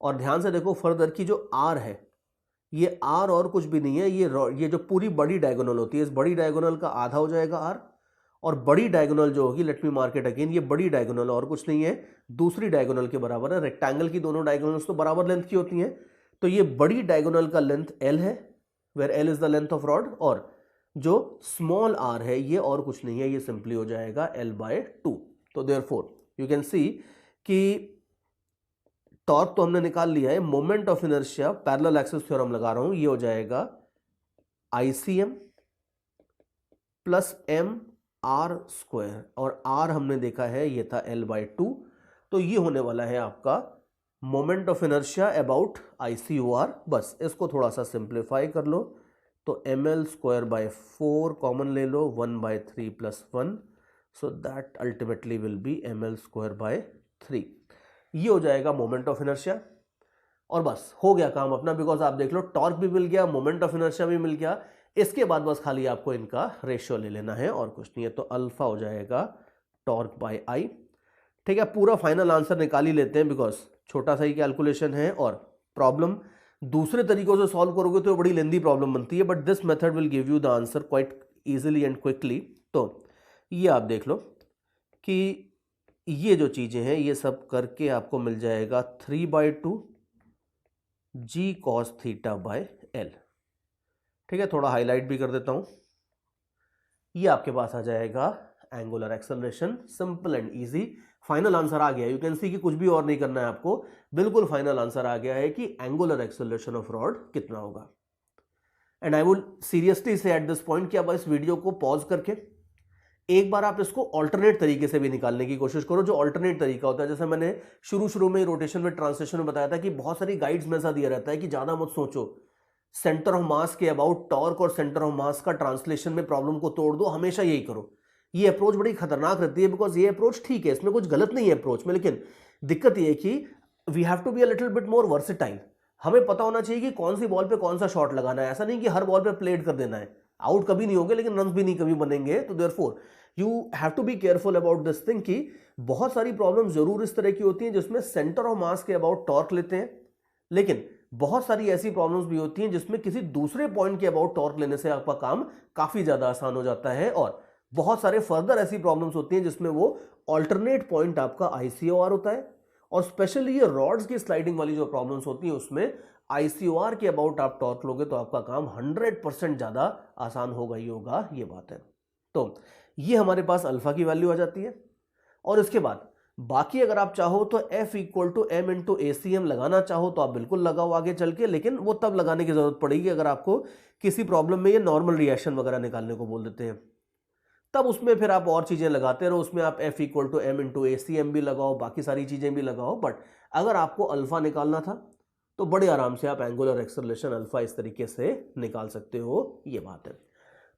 और ध्यान से देखो फर्दर की जो r है, ये r और कुछ भी नहीं है, ये जो पूरी बड़ी डायगोनल होती है, इस बड़ी डायगोनल का आधा हो जाएगा r, और बड़ी डायगोनल जो होगी, let me mark it again, ये बड़ी डायगोनल और कुछ नहीं है, दूसरी डायगोनल के बराबर है। रेक्टेंगल की दोनों डायगोनल्स तो बराबर लेंथ की होती हैं, तो ये बड़ी डायगोनल का लेंथ L है, where L is the length of rod, और जो स्मॉल r है ये और कुछ नहीं है, ये सिंपली हो जाएगा L/2। तो देयरफॉर यू कैन सी कि टॉर्क तो हमने निकाल लिया है, moment of inertia parallel axis theorem लगा रहा हूं, ये हो जाएगा ICM प्लस आर स्क्वायर, और आर हमने देखा है ये था L/2, तो ये होने वाला है आपका moment of inertia about ICOR। बस इसको थोड़ा सा सिंप्लीफाई कर लो, तो ml²/4 कॉमन ले लो, 1/3 + 1, so that ultimately will be ml²/3। ये हो जाएगा मोमेंट ऑफ इनर्शिया, और बस हो गया काम अपना, बिकॉज आप देख लो टॉर्क भी मिल गया, मोमेंट ऑफ इनर्शिया भी मिल गया। इसके बाद बस खाली आपको इनका रेशियो ले लेना है और कुछ नहीं है, तो अल्फा हो जाएगा टॉर्क/I। ठीक है, पूरा फाइनल आंसर निकाल ही लेते हैं, बिकॉज छोटा सा ही कैलकुलेशन है, और प्रॉब्लम दूसरे तरीकों से सॉल्व करोगे तो बड़ी लेंदी प्रॉब्लम बनती है, but this method will give you the answer quite easily and quickly. तो ये आप देख लो कि ये जो चीजें हैं ये सब करके आपको मिल जाएगा 3/2 g cos θ/L। ठीक है, थोड़ा हाईलाइट भी कर देता हूं, ये आपके पास आ जाएगा angular acceleration, simple and easy. Final answer आ गया, यू कैन सी कि कुछ भी और नहीं करना है आपको, बिल्कुल फाइनल आंसर आ गया है कि एंगुलर एक्सेलरेशन ऑफ रॉड कितना होगा। एंड आई वुड सीरियसली से एट दिस पॉइंट कि आप इस वीडियो को पॉज करके एक बार आप इसको ऑल्टरनेट तरीके से भी निकालने की कोशिश करो। जो ऑल्टरनेट तरीका होता है, जैसे मैंने शुरू में रोटेशन में ट्रांसलेशन में बताया था कि बहुत सारी गाइड्स में ऐसा दिया रहता है कि ज्यादा मत सोचो, सेंटर ऑफ मास के अबाउट टॉर्क और सेंटर ऑफ मास का ट्रांसलेशन में प्रॉब्लम को तोड़ दो, हमेशा यही करो। ये अप्रोच बड़ी खतरनाक रहती है, बिकॉज ये अप्रोच ठीक है, इसमें कुछ गलत नहीं है अप्रोच में, लेकिन दिक्कत ये है कि we have to be a little bit more versatile. हमें पता होना चाहिए कि कौन सी बॉल पे कौन सा शॉट लगाना है, ऐसा नहीं कि हर बॉल पे प्लेट कर देना है। आउट कभी नहीं होंगे लेकिन रन भी नहीं कभी बनेंगे, तो therefore you have to be careful about this thing कि बहुत सारी प्रॉब्लम जरूर इस तरह की होती हैं जिसमें सेंटर ऑफ मास के अबाउट टॉर्क लेते हैं, लेकिन बहुत सारी ऐसी प्रॉब्लम्स भी होती हैं जिसमें किसी दूसरे पॉइंट के अबाउट टॉर्क लेने से आपका काम काफी ज्यादा आसान हो जाता है, और बहुत सारे फर्दर ऐसी प्रॉब्लम्स होती हैं जिसमें वो ऑल्टरनेट पॉइंट आपका ICOR होता है। और स्पेशली ये रॉड्स की स्लाइडिंग वाली जो प्रॉब्लम्स होती हैं उसमें ICOR के अबाउट आप टॉर्क लोगे तो आपका काम 100% ज्यादा आसान होगा ही होगा, ये बात है। तो ये हमारे पास अल्फा की वैल्यू आ जाती है, और इसके बाद बाकी अगर आप चाहो तो F = m × ACM लगाना चाहो तो आप बिल्कुल लगाओ आगे चल के, लेकिन वो तब लगाने की जरूरत पड़ेगी अगर आपको किसी प्रॉब्लम में ये नॉर्मल रिएक्शन वगैरह निकालने को बोल देते हैं, तब उसमें फिर आप और चीजें लगाते रहो, उसमें आप F = m × ACM भी लगाओ, बाकी सारी चीजें भी लगाओ। बट अगर आपको अल्फा निकालना था तो बड़े आराम से आप एंगुलर एक्सेलरेशन अल्फा इस तरीके से निकाल सकते हो, ये बात है।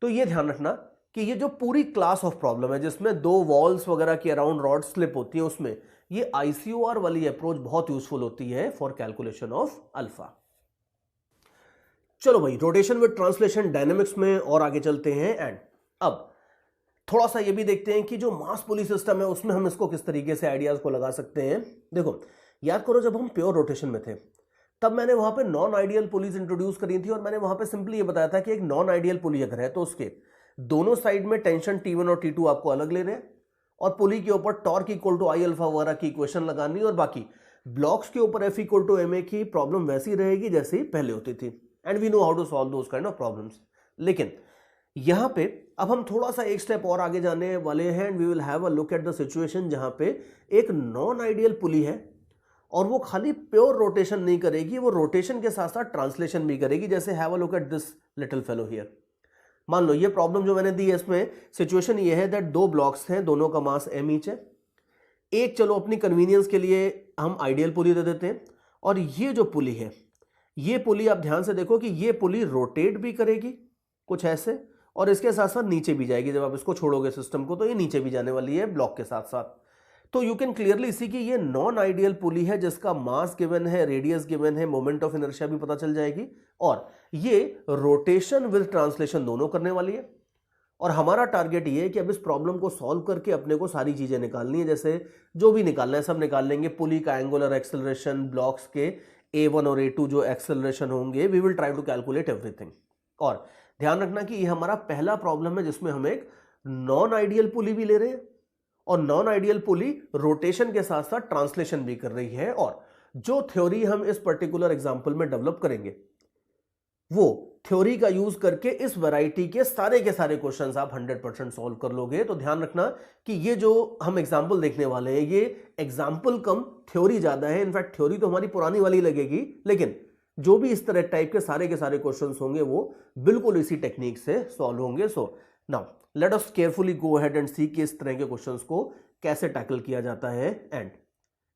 तो ये ध्यान रखना कि ये जो पूरी क्लास ऑफ प्रॉब्लम है जिसमें दो वॉल्स वगैरह के अराउंड रॉड स्लिप होती है, उसमें ये ICOR वाली अप्रोच बहुत यूजफुल होती है फॉर कैलकुलेशन ऑफ अल्फा। चलो भाई, रोटेशन विद ट्रांसलेशन डायनेमिक्स में और आगे चलते हैं, एंड अब थोड़ा सा ये भी देखते हैं कि जो मास पुली सिस्टम है उसमें हम इसको किस तरीके से आइडियाज को लगा सकते हैं। देखो, याद करो जब हम प्योर रोटेशन में थे तब मैंने वहां पे नॉन आइडियल पुलीज इंट्रोड्यूस करी थी, और मैंने वहां पे सिंपली ये बताया था कि एक नॉन आइडियल पुली अगर है तो उसके दोनों साइड में टेंशन T1 और T2 आपको अलग ले रहे हैं, और पुली के ऊपर टॉर्क = I अल्फा वगैरह की इक्वेशन लगानी, और बाकी ब्लॉक्स के ऊपर F = ma की प्रॉब्लम वैसी रहेगी जैसी पहले होती थी, and we know how to solve those kind of problems. लेकिन यहां पे अब हम थोड़ा सा एक स्टेप और आगे जाने वाले हैं, and we will have a look at the situation जहां पे एक नॉन आइडियल पुली है और वो खाली प्योर रोटेशन नहीं करेगी, वो रोटेशन के साथ साथ ट्रांसलेशन भी करेगी। जैसे have a look at this little fellow here. मान लो ये प्रॉब्लम जो मैंने दी है इसमें सिचुएशन ये है दैट दो ब्लॉक्स हैं, दोनों का मास m ईच है। एक चलो अपनी कन्वीनियंस के लिए हम आइडियल पुली दे देते हैं, और ये जो पुली है, ये पुली आप ध्यान से देखो कि ये पुली रोटेट भी करेगी कुछ ऐसे, और इसके साथ साथ नीचे भी जाएगी। जब आप इसको छोड़ोगे सिस्टम को तो ये नीचे भी जाने वाली है ब्लॉक के साथ साथ। तो यू कैन क्लियरली सी कि ये नॉन आइडियल पुली है जिसका मास गिवन है, रेडियस गिवन है, मोमेंट ऑफ इनर्शिया भी पता चल जाएगी, और ये रोटेशन विद ट्रांसलेशन दोनों करने वाली है। और हमारा टारगेट ये है कि अब इस प्रॉब्लम को सॉल्व करके अपने को सारी चीजें निकालनी है, जैसे जो भी निकालना है सब निकाल लेंगे। पुली का एंगुलर एक्सेलरेशन, ब्लॉक्स के A1 और A2 जो एक्सेलरेशन होंगे, we will try to calculate everything. और ध्यान रखना कि ये हमारा पहला प्रॉब्लम है जिसमें हम एक नॉन आइडियल पुली भी ले रहे हैं, और नॉन आइडियल पुली रोटेशन के साथ साथ ट्रांसलेशन भी कर रही है। और जो थ्योरी हम इस पर्टिकुलर एग्जांपल में डेवलप करेंगे वो थ्योरी का यूज करके इस वैरायटी के सारे क्वेश्चंस आप 100% सॉल्व कर लोगे। तो ध्यान रखना कि ये जो हम एग्जांपल देखने वाले हैं ये एग्जांपल कम थ्योरी ज्यादा है। इनफैक्ट थ्योरी तो हमारी पुरानी वाली लगेगी, लेकिन जो भी इस तरह टाइप के सारे क्वेश्चंस होंगे वो बिल्कुल इसी टेक्निक से सॉल्व होंगे। So now let us carefully go ahead and see कि इस तरह के क्वेश्चंस को कैसे टैकल किया जाता है। एंड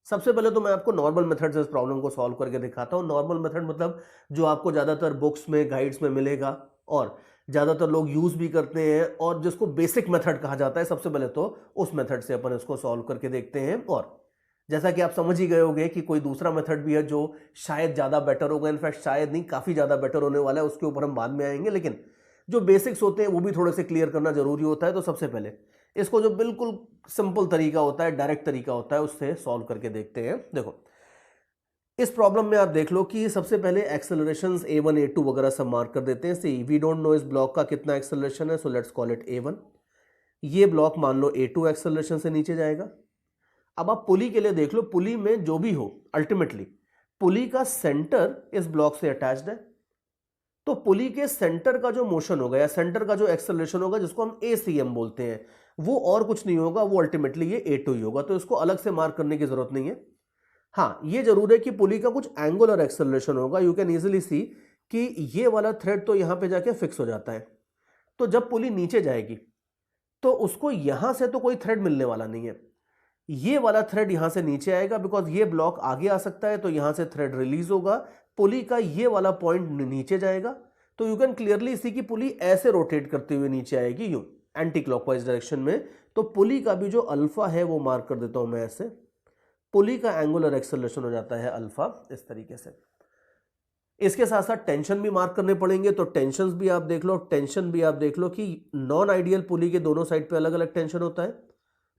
सबसे पहले तो मैं आपको नॉर्मल मेथड से इस प्रॉब्लम को सॉल्व करके दिखाता हूं। नॉर्मल मेथड मतलब जो आपको ज्यादातर बुक्स में, गाइड्स में मिलेगा और ज्यादातर लोग यूज भी करते हैं, और जिसको बेसिक मेथड कहा जाता है। सबसे पहले तो उस मेथड से अपन इसको सॉल्व करके देखते हैं। और जैसा कि आप समझ ही गए होंगे कि कोई दूसरा मेथड भी है जो शायद ज्यादा बेटर होगा, इनफैक्ट शायद नहीं, काफी ज्यादा बेटर होने वाला है, उसके ऊपर हम बाद में आएंगे। लेकिन जो बेसिक्स होते हैं वो भी थोड़े से क्लियर करना जरूरी होता है। तो सबसे पहले इसको जो बिल्कुल सिंपल तरीका होता है, डायरेक्ट तरीका होता है, उससे सॉल्व करके देखते हैं। देखो इस प्रॉब्लम में आप देख लो कि सबसे पहले एक्सेलरेशंस a1 a2 वगैरह सब मार्क कर देते हैं। सी वी डोंट नो इस ब्लॉक का कितना एक्सेलरेशन है, so let's call it a1। ये ब्लॉक मान लो a2 एक्सेलरेशन से नीचे जाएगा। अब आप पुली के लिए देख लो, पुली में जो भी हो अल्टीमेटली पुली का सेंटर इस ब्लॉक से अटैच्ड है। तो पुली के सेंटर का जो मोशन होगा या सेंटर का जो एक्सेलरेशन होगा, जिसको हम ACM बोलते हैं, वो और कुछ नहीं होगा, वो अल्टीमेटली ये A2 ही होगा। तो इसको अलग से मार्क करने की जरूरत नहीं है। हाँ, ये जरूर है कि पुली का कुछ एंगुलर एक्सेलरेशन होगा। यू कैन इजीली सी कि ये वाला थ्रेड तो यहां पे जाके फिक्स हो जाता है। तो जब पुली नीचे जाएगी तो उसको यहां से तो कोई थ्रेड मिलने वाला नहीं है। ये वाला थ्रेड यहां से नीचे आएगा, बिकॉज ये ब्लॉक आगे आ सकता है, तो यहां से थ्रेड रिलीज होगा। पुली का ये वाला पॉइंट नीचे जाएगा। तो यू कैन क्लियरली सी कि पुली ऐसे रोटेट करते हुए नीचे आएगी, यूं एंटी क्लॉकवाइज डायरेक्शन में। तो पुली का भी जो अल्फा है वो मार्क कर देता हूं मैं ऐसे। पुली का एंगुलर एक्सेलरेशन हो जाता है अल्फा, इस तरीके से। इसके साथ साथ टेंशन भी मार्क करने पड़ेंगे। तो टेंशन भी आप देख लो, टेंशन भी आप देख लो कि नॉन आइडियल पुली के दोनों साइड पे अलग अलग टेंशन होता है।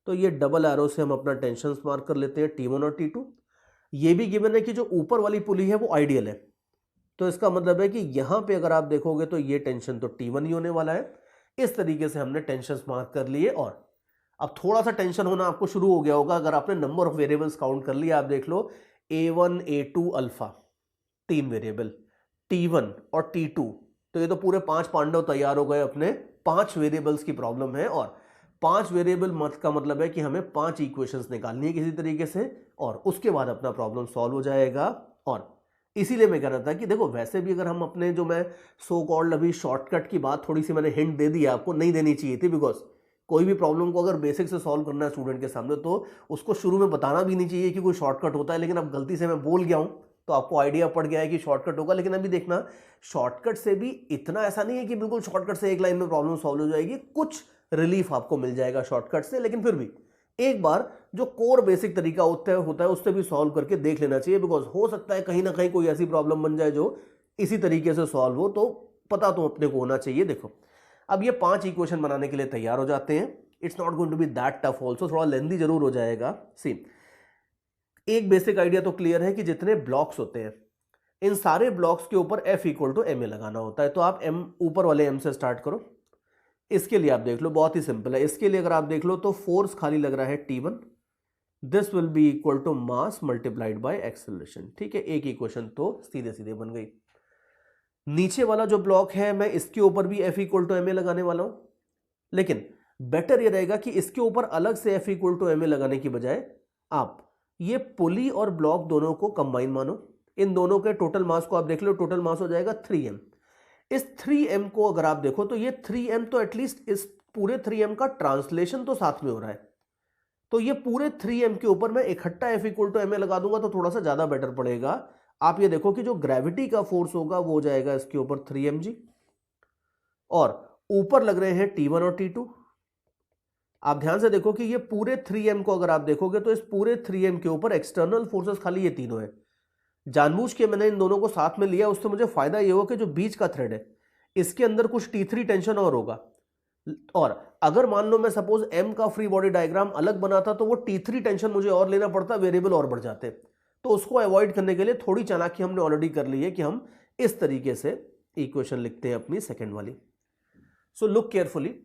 तो ये डबल एरो से हम अपना टेंशन मार्क कर लेते हैं, T1 और T2। ये भी गिवन है कि जो ऊपर वाली पुली है वो आइडियल है। तो इसका मतलब है कि यहां पे अगर आप देखोगे तो ये टेंशन तो T1 ही होने वाला है। इस तरीके से हमने टेंशन मार्क कर लिए। और अब थोड़ा सा टेंशन होना आपको शुरू हो गया होगा अगर आपने नंबर ऑफ वेरिएबल्स काउंट कर लिया। आप देख लो A1 A2 alpha, 3 variable, T1 और T2। तो ये तो पूरे 5 पांडव तैयार हो गए अपने। 5 वेरिएबल्स की प्रॉब्लम है, और 5 वेरिएबल मत का मतलब है कि हमें 5 इक्वेशंस निकालनी है किसी तरीके से, और उसके बाद अपना प्रॉब्लम सॉल्व हो जाएगा। और इसीलिए मैं कह रहा था कि देखो वैसे भी अगर हम अपने जो मैं सो कॉल्ड अभी शॉर्टकट की बात थोड़ी सी मैंने हिंट दे दी आपको, नहीं देनी चाहिए थी। बिकॉज कोई भी प्रॉब्लम को अगर बेसिक से सॉल्व करना है स्टूडेंट के सामने, तो उसको शुरू में बताना भी नहीं चाहिए कि कोई शॉर्टकट होता है। लेकिन अब गलती से मैं बोल गया हूं तो आपको आइडिया पड़ गया है कि शॉर्टकट होगा। लेकिन अभी देखना, शॉर्टकट से भी इतना ऐसा नहीं है कि बिल्कुल शॉर्टकट से एक लाइन में प्रॉब्लम सॉल्व हो जाएगी। कुछ रिलीफ आपको मिल जाएगा शॉर्टकट से, लेकिन फिर भी एक बार जो कोर बेसिक तरीका होता है उससे भी सॉल्व करके देख लेना चाहिए। बिकॉज हो सकता है कहीं ना कहीं कोई ऐसी प्रॉब्लम बन जाए जो इसी तरीके से सॉल्व हो, तो पता तो अपने को होना चाहिए। देखो अब ये 5 इक्वेशन बनाने के लिए तैयार हो जाते हैं। It's not going to be that tough also, थोड़ा लेंथी जरूर हो जाएगा। सी एक बेसिक आइडिया तो क्लियर है कि जितने ब्लॉक्स होते हैं इन सारे ब्लॉक्स के ऊपर F इक्वल टू ma लगाना होता है। तो आप m ऊपर वाले m से स्टार्ट करो। इसके लिए आप देख लो बहुत ही सिंपल है। इसके लिए अगर आप देख लो तो फोर्स खाली लग रहा है T1, this will be equal to mass multiplied by acceleration. ठीक है, एक इक्वेशन तो सीधे सीधे बन गई। नीचे वाला जो ब्लॉक है मैं इसके ऊपर भी F इक्वल टू ma लगाने वाला हूं, लेकिन बेटर ये रहेगा कि इसके ऊपर अलग से F इक्वल टू ma लगाने की बजाय आप ये पुली और ब्लॉक दोनों को कंबाइन मानो। इन दोनों के टोटल मास को आप देख लो, टोटल मास हो जाएगा 3m। इस 3m को अगर आप देखो तो ये 3m तो एटलीस्ट इस पूरे 3m का ट्रांसलेशन तो साथ में हो रहा है। तो ये पूरे 3m के ऊपर मैं इकट्ठा F इक्वल टू ma लगा दूंगा तो थोड़ा सा ज्यादा बेटर पड़ेगा। आप ये देखो कि जो ग्रेविटी का फोर्स होगा वो जाएगा इसके ऊपर 3mg, और ऊपर लग रहे हैं T1 और T2। आप ध्यान से देखो कि ये पूरे 3m को अगर आप देखोगे तो इस पूरे 3m के ऊपर एक्सटर्नल फोर्सेस खाली ये तीनों है। जानबूझ के मैंने इन दोनों को साथ में लिया, उससे मुझे फायदा ये होगा कि जो बीच का थ्रेड है इसके अंदर कुछ T3 टेंशन और होगा। और अगर मान लो मैं सपोज m का फ्री बॉडी डायग्राम अलग बनाता तो वो T3 टेंशन मुझे और लेना पड़ता, वेरिएबल और बढ़ जाते। तो उसको अवॉइड करने के लिए थोड़ी चालाकी हमने ऑलरेडी कर ली है कि हम इस तरीके से इक्वेशन लिखते हैं अपनी सेकेंड वाली। सो लुक केयरफुली,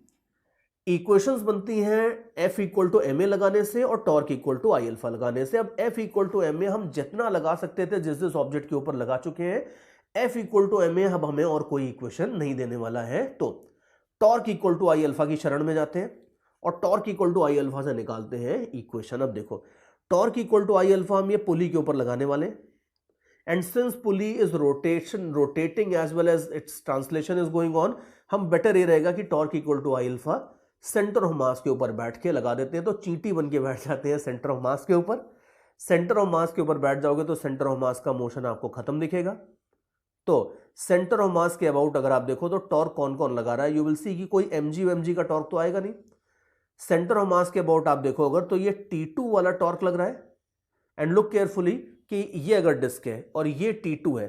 इक्वेशंस बनती हैं F इक्वल टू ma लगाने से और torque equal to I alpha लगाने से। अब F इक्वल टू ma हम जितना लगा सकते थे जिस जिस ऑब्जेक्ट के ऊपर लगा चुके हैं। F इक्वल टू ma अब हमें और कोई इक्वेशन नहीं देने वाला है। तो torque equal to I alpha की शरण में जाते हैं और torque equal to I alpha से निकालते हैं इक्वेशन। अब देखो torque equal to I alpha हम ये पुली के ऊपर लगाने वाले हैं। And since pulley is rotating as well as its translation is going on, हम बेटर ये रहेगा कि torque equal to I alpha centre of mass के ऊपर बैठ के लगा देते हैं, तो चींटी बन के बैठ जाते हैं सेंटर ऑफ मास के ऊपर। सेंटर ऑफ मास के ऊपर बैठ जाओगे तो सेंटर ऑफ मास का मोशन आपको खत्म दिखेगा। तो सेंटर ऑफ मास के अबाउट अगर आप देखो तो टॉर्क कौन कौन लगा रहा है, यू विल सी कि कोई mg का टॉर्क तो आएगा नहीं। सेंटर ऑफ मास के अबाउट आप देखो अगर तो ये T2 वाला टॉर्क लग रहा है। एंड लुक केयरफुली कि ये अगर डिस्क है और ये T2 है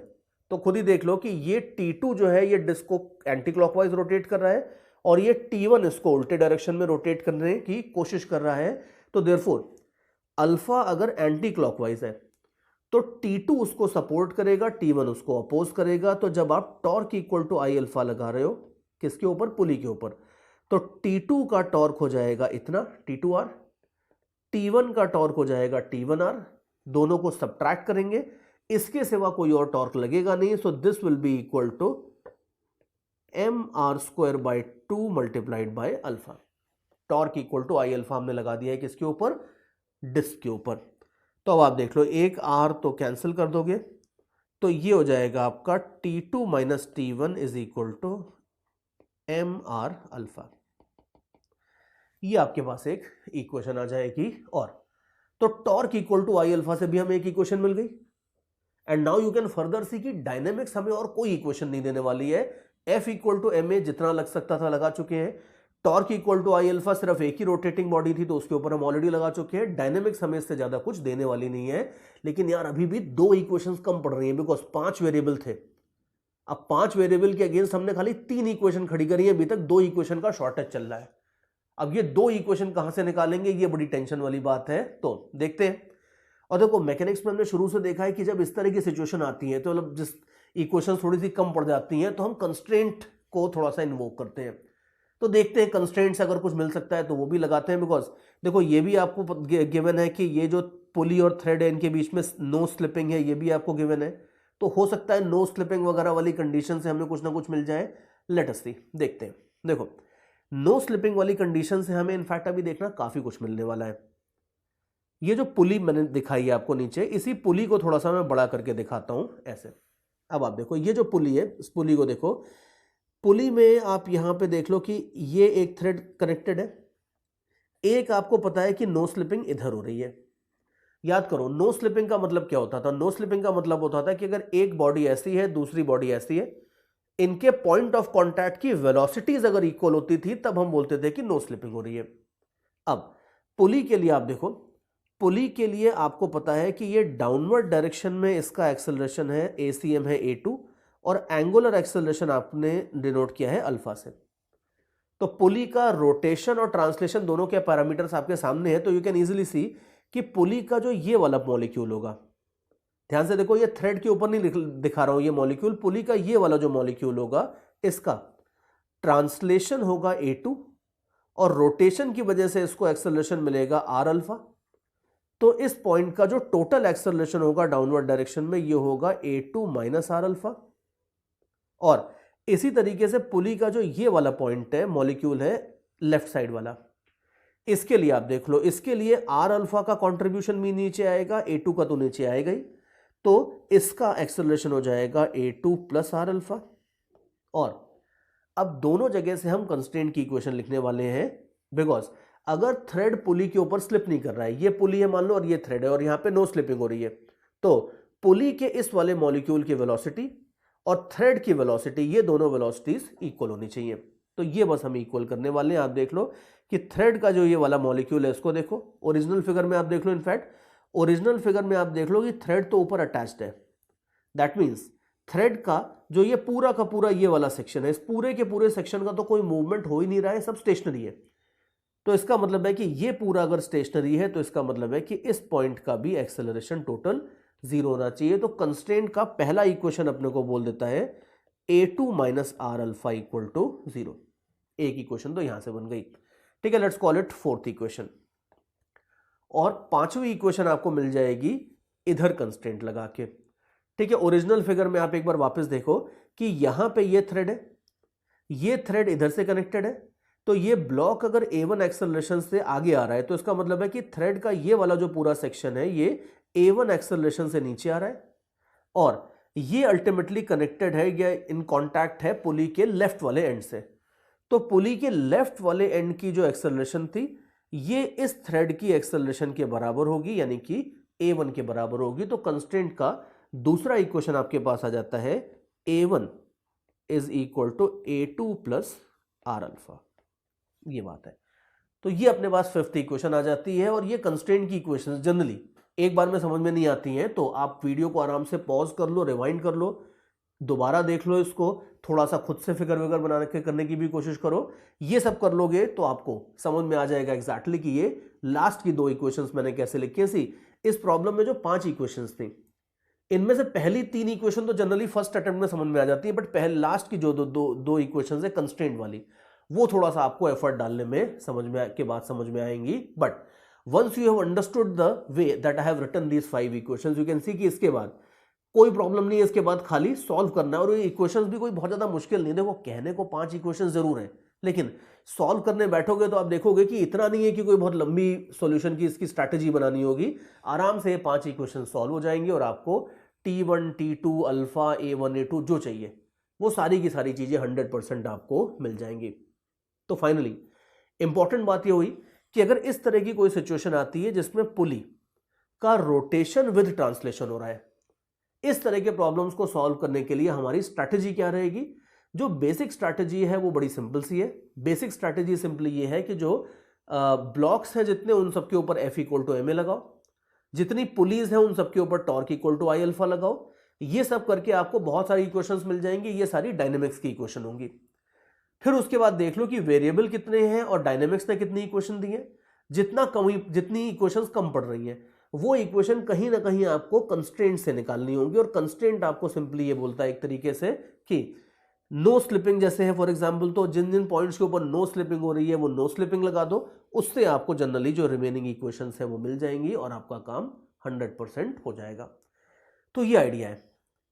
तो खुद ही देख लो कि ये T2 जो है ये डिस्क को एंटी क्लॉकवाइज रोटेट कर रहा है और ये T1 इसको उल्टे डायरेक्शन में रोटेट करने की कोशिश कर रहा है। तो देयरफॉर अल्फा अगर एंटी क्लॉकवाइज है तो T2 उसको सपोर्ट करेगा, T1 उसको अपोज करेगा। तो जब आप torque equal to I alpha लगा रहे हो किसके ऊपर, पुली के ऊपर, तो T2 का टॉर्क हो जाएगा इतना T2R, T1 का टॉर्क हो जाएगा T1R, दोनों को सब्ट्रैक्ट करेंगे, इसके सिवा कोई और टॉर्क लगेगा नहीं। So this will be equal to mr² 2 multiplied by alpha. Torque equal to I alpha हमने लगा दिया है किसके ऊपर, डिस्क के ऊपर। तो अब आप देख लो एक R तो कैंसिल कर दोगे तो ये हो जाएगा आपका T2 minus T1 is equal to mr alpha. ये आपके पास एक इक्वेशन आ जाएगी। और तो torque equal to I alpha से भी हमें एक इक्वेशन मिल गई। And now you can further see कि डायनेमिक्स हमें और कोई इक्वेशन नहीं देने वाली है। F equal to M A जितना लग सकता था लगा चुके हैं। Torque equal to I alpha सिर्फ एक ही रोटेटिंग बॉडी थी तो उसके ऊपर हम ऑलरेडी लगा चुके हैं। डायनेमिक्स हमें इससे ज्यादा कुछ देने वाली नहीं है। लेकिन यार अभी भी 2 इक्वेशंस कम पड़ रही हैं बिकॉज 5 वेरिएबल थे। अब 5 वेरिएबल के अगेंस्ट हमने खाली 3 इक्वेशन खड़ी करी है, अभी तक 2 इक्वेशन का शॉर्टेज चल रहा है। अब ये 2 इक्वेशन कहां से निकालेंगे, ये बड़ी टेंशन वाली बात है। तो देखते हैं। और देखो मैकेनिक्स में हमने शुरू से देखा है कि जब इस तरह की सिचुएशन आती है तो मतलब जिस इक्वेशन थोड़ी सी कम पड़ जाती हैं तो हम कंस्ट्रेंट को थोड़ा सा इन्वोक करते हैं। तो देखते हैं कंस्ट्रेंट से अगर कुछ मिल सकता है तो वो भी लगाते हैं। बिकॉज देखो ये भी आपको गिवन है कि ये जो पुली और थ्रेड है इनके बीच में नो स्लिपिंग है, ये भी आपको गिवन है। तो हो सकता है नो स्लिपिंग वगैरह वाली कंडीशन से हमें कुछ ना कुछ मिल जाए। लेट अस सी, देखते हैं। देखो नो स्लिपिंग वाली कंडीशन से हमें इनफैक्ट अभी देखना काफी कुछ मिलने वाला है। ये जो पुली मैंने दिखाई है आपको नीचे, इसी पुली को थोड़ा सा मैं बड़ा करके दिखाता हूं ऐसे। अब आप देखो ये जो पुली है, इस पुली को देखो। पुली में आप यहां पे देख लो कि ये एक थ्रेड कनेक्टेड है, एक आपको पता है कि नो स्लिपिंग इधर हो रही है। याद करो नो स्लिपिंग का मतलब क्या होता था, नो स्लिपिंग का मतलब होता था कि अगर एक बॉडी ऐसी है दूसरी बॉडी ऐसी है, इनके पॉइंट ऑफ कांटेक्ट की वेलोसिटीज अगर इक्वल होती थी तब हम बोलते थे कि नो स्लिपिंग हो रही है। अब पुली के लिए आप देखो, पुली के लिए आपको पता है कि ये डाउनवर्ड डायरेक्शन में इसका एक्सेलरेशन है ACM है A2 और एंगुलर एक्सेलरेशन आपने डिनोट किया है अल्फा से। तो पुली का रोटेशन और ट्रांसलेशन दोनों के पैरामीटर्स आपके सामने है। तो यू कैन इजीली सी कि पुली का जो ये वाला मॉलिक्यूल होगा, ध्यान से देखो ये थ्रेड के ऊपर नहीं दिखा रहा हूं ये मॉलिक्यूल, पुली का ये वाला जो मॉलिक्यूल होगा इसका ट्रांसलेशन होगा A2 और रोटेशन की वजह से इसको एक्सेलरेशन मिलेगा R अल्फा। तो इस पॉइंट का जो टोटल एक्सेलरेशन होगा डाउनवर्ड डायरेक्शन में ये होगा A2 माइनस R अल्फा। और इसी तरीके से पुली का जो ये वाला पॉइंट है, मॉलिक्यूल है लेफ्ट साइड वाला, इसके लिए आप देख लो, इसके लिए R अल्फा का कंट्रीब्यूशन भी नीचे आएगा, A2 का तो नीचे आएगा ही। तो इसका एक्सेलरेशन हो जाएगा A2 प्लस R अल्फा। और अब दोनों जगह से हम कंस्ट्रेंट की इक्वेशन लिखने वाले हैं। बिकॉज अगर थ्रेड पुली के ऊपर स्लिप नहीं कर रहा है, ये पुली है मान लो और ये थ्रेड है और यहां पे नो स्लिपिंग हो रही है, तो पुली के इस वाले मॉलिक्यूल की वेलोसिटी और थ्रेड की वेलोसिटी, ये दोनों वेलोसिटीज इक्वल होनी चाहिए। तो ये बस हम इक्वल करने वाले हैं। आप देख लो कि थ्रेड का जो ये वाला मॉलिक्यूल है इसको देखो, ओरिजिनल फिगर में आप देख लो, इनफैक्ट ओरिजिनल फिगर में आप देख लो कि थ्रेड तो ऊपर अटैच्ड है। दैट मीन्स थ्रेड का जो ये पूरा का पूरा ये वाला सेक्शन है, इस पूरे के पूरे सेक्शन का तो कोई मूवमेंट हो ही नहीं रहा है, सब स्टेशनरी है। तो इसका मतलब है कि ये पूरा अगर स्टेशनरी है तो इसका मतलब है कि इस पॉइंट का भी एक्सेलरेशन टोटल 0 होना चाहिए। तो कंस्ट्रेंट का पहला इक्वेशन अपने को बोल देता है A2 minus R alpha equal to 0। एक इक्वेशन तो यहां से बन गई। ठीक है, let's call it fourth equation. और पांचवी इक्वेशन आपको मिल जाएगी इधर कंस्ट्रेंट लगा के। ठीक है, ओरिजिनल फिगर में आप एक बार वापस देखो कि यहां पे ये थ्रेड है, ये थ्रेड इधर से कनेक्टेड है। तो ये ब्लॉक अगर A1 एक्सेलरेशन से आगे आ रहा है तो इसका मतलब है कि थ्रेड का ये वाला जो पूरा सेक्शन है ये A1 एक्सेलरेशन से नीचे आ रहा है। और ये अल्टीमेटली कनेक्टेड है या इन कांटेक्ट है पुली के लेफ्ट वाले एंड से। तो पुली के लेफ्ट वाले एंड की जो एक्सेलरेशन थी ये इस थ्रेड की एक्सेलरेशन के बराबर होगी, यानी कि a1 के बराबर होगी। तो कंस्ट्रेंट का दूसरा इक्वेशन आपके पास आ जाता है a1 is equal to a2 plus R alpha. ये बात है। तो ये अपने पास फिफ्थ इक्वेशन आ जाती है। और ये कंस्ट्रेंट की इक्वेशन जनरली एक बार में समझ में नहीं आती हैं, तो आप वीडियो को आराम से पॉज कर लो, रिवाइंड कर लो, दोबारा देख लो, इसको थोड़ा सा खुद से फिगर विगर बना के करने की भी कोशिश करो। ये सब कर लोगे तो आपको समझ में आ जाएगा एग्जैक्टली कि ये लास्ट की दो इक्वेशंस मैंने कैसे लिखी थी। इस प्रॉब्लम में जो 5 इक्वेशंस थी इनमें से पहली 3 इक्वेशन तो जनरली फर्स्ट अटेम्प्ट में समझ में आ जाती है, बट पहले लास्ट की जो दो इक्वेशंस है कंस्ट्रेंट वाली, वो थोड़ा सा आपको एफर्ट डालने में समझ में आएंगी। But once you have understood the way that I have written these 5 equations, you can see कि इसके बाद कोई प्रॉब्लम नहीं है, इसके बाद खाली सॉल्व करना है। और ये इक्वेशंस भी कोई बहुत ज्यादा मुश्किल नहीं है। देखो कहने को 5 इक्वेशन जरूर है, लेकिन सॉल्व करने बैठोगे तो आप देखोगे कि इतना नहीं है कि कोई बहुत लंबी सॉल्यूशन की इसकी स्ट्रैटेजी बनानी होगी। आराम से 5 इक्वेशन सॉल्व हो जाएंगे और आपको T1 T2 alpha A1 A2 जो चाहिए वो सारी की सारी चीजें 100% आपको मिल जाएंगी। तो फाइनली इंपॉर्टेंट बात ये हुई कि अगर इस तरह की कोई सिचुएशन आती है जिसमें पुली का रोटेशन विद ट्रांसलेशन हो रहा है, इस तरह के प्रॉब्लम्स को सॉल्व करने के लिए हमारी स्ट्रैटेजी क्या रहेगी? जो बेसिक स्ट्रैटेजी है वो बड़ी सिंपल सी है। बेसिक स्ट्रैटेजी सिंपली ये है कि जो ब्लॉक्स हैं जितने, उन सबके ऊपर F इक्वल टू ma लगाओ, जितनी पुलीज हैं उन सबके ऊपर torque equal to I alpha लगाओ। ये सब करके आपको बहुत सारी इक्वेशंस मिल जाएंगी। ये सारी डायनेमिक्स की इक्वेशन होंगी। फिर उसके बाद देख लो कि वेरिएबल कितने हैं और डायनेमिक्स ने कितनी इक्वेशन दी है। जितनी इक्वेशंस कम पड़ रही हैं वो इक्वेशन कहीं ना कहीं आपको कंस्ट्रेंट से निकालनी होगी। और कंस्ट्रेंट आपको सिंपली ये बोलता है एक तरीके से कि नो स्लिपिंग जैसे है फॉर एग्जांपल, तो जिन जिन पॉइंट्स के ऊपर नो स्लिपिंग हो रही है वो नो स्लिपिंग लगा दो, उससे आपको जनरली जो रिमेनिंग इक्वेशंस है वो मिल जाएंगी और आपका काम 100% हो जाएगा। तो ये आइडिया है।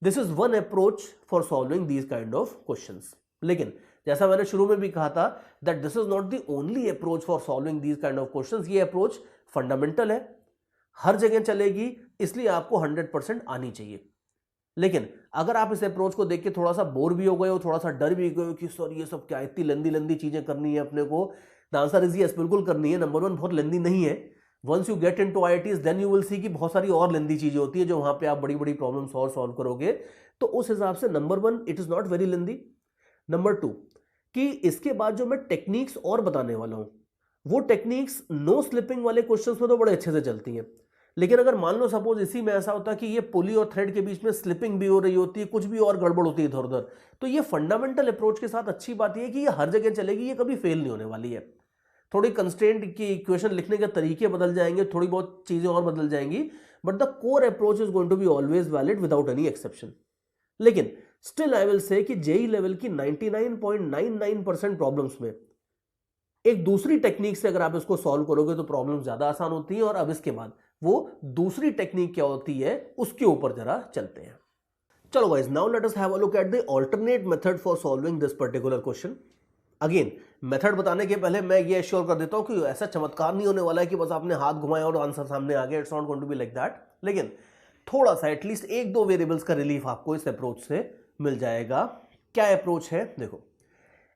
This is one approach for solving these kind of questions. लेकिन जैसा मैंने शुरू में भी कहा था that this is not the only approach for solving these kind of questions. ये अप्रोच फंडामेंटल है, हर जगह चलेगी, इसलिए आपको 100% आनी चाहिए। लेकिन अगर आप इस अप्रोच को देख के थोड़ा सा बोर भी हो गए हो, थोड़ा सा डर भी गए हो कि सर ये सब क्या इतनी लंबी लंबी चीजें करनी है अपने को, द आंसर इज यस, बिल्कुल करनी है। नंबर 1 बहुत लंबी नहीं है। Once you get into IITs then you will see कि बहुत सारी और लंबी चीजें होती है जो वहां पे आप बड़ी बड़ी प्रॉब्लम्स और सॉल्व करोगे। तो उस हिसाब से number 1 it is not very lengthy. Number 2 कि इसके बाद जो मैं टेक्निक्स और बताने वाला हूं वो टेक्निक्स नो स्लिपिंग वाले क्वेश्चंस में तो बड़े अच्छे से चलती हैं। लेकिन अगर मान लो सपोज इसी में ऐसा होता है कि ये पुली और थ्रेड के बीच में स्लिपिंग भी हो रही होती है, कुछ भी और गड़बड़ होती है इधर उधर, तो ये फंडामेंटल अप्रोच के साथ अच्छी बात यह है कि ये हर जगह चलेगी, ये कभी फेल नहीं होने वाली है। थोड़ी कंस्ट्रेंट की इक्वेशन लिखने के तरीके बदल जाएंगे, थोड़ी बहुत चीजें और बदल जाएंगी, but the core approach is going to be always valid without any exception. लेकिन स्टिल आई विल से कि जेई लेवल की 99.99% प्रॉब्लम्स में एक दूसरी टेक्निक से अगर आप इसको सॉल्व करोगे तो प्रॉब्लम ज्यादा आसान होती है। और अब इसके बाद वो दूसरी टेक्निक क्या होती है उसके ऊपर जरा चलते हैं। चलो guys, now let us have a look at the alternate method for solving this particular question. Again method बताने के पहले मैं ये एश्योर कर देता हूं कि ऐसा चमत्कार नहीं होने वाला है कि बस आपने हाथ घुमाया और आंसर सामने आ गया। It's not going to be like that. लेकिन थोड़ा सा एटलीस्ट 1-2 वेरिएबल्स का रिलीफ आपको इस अप्रोच से मिल जाएगा। क्या अप्रोच है? देखो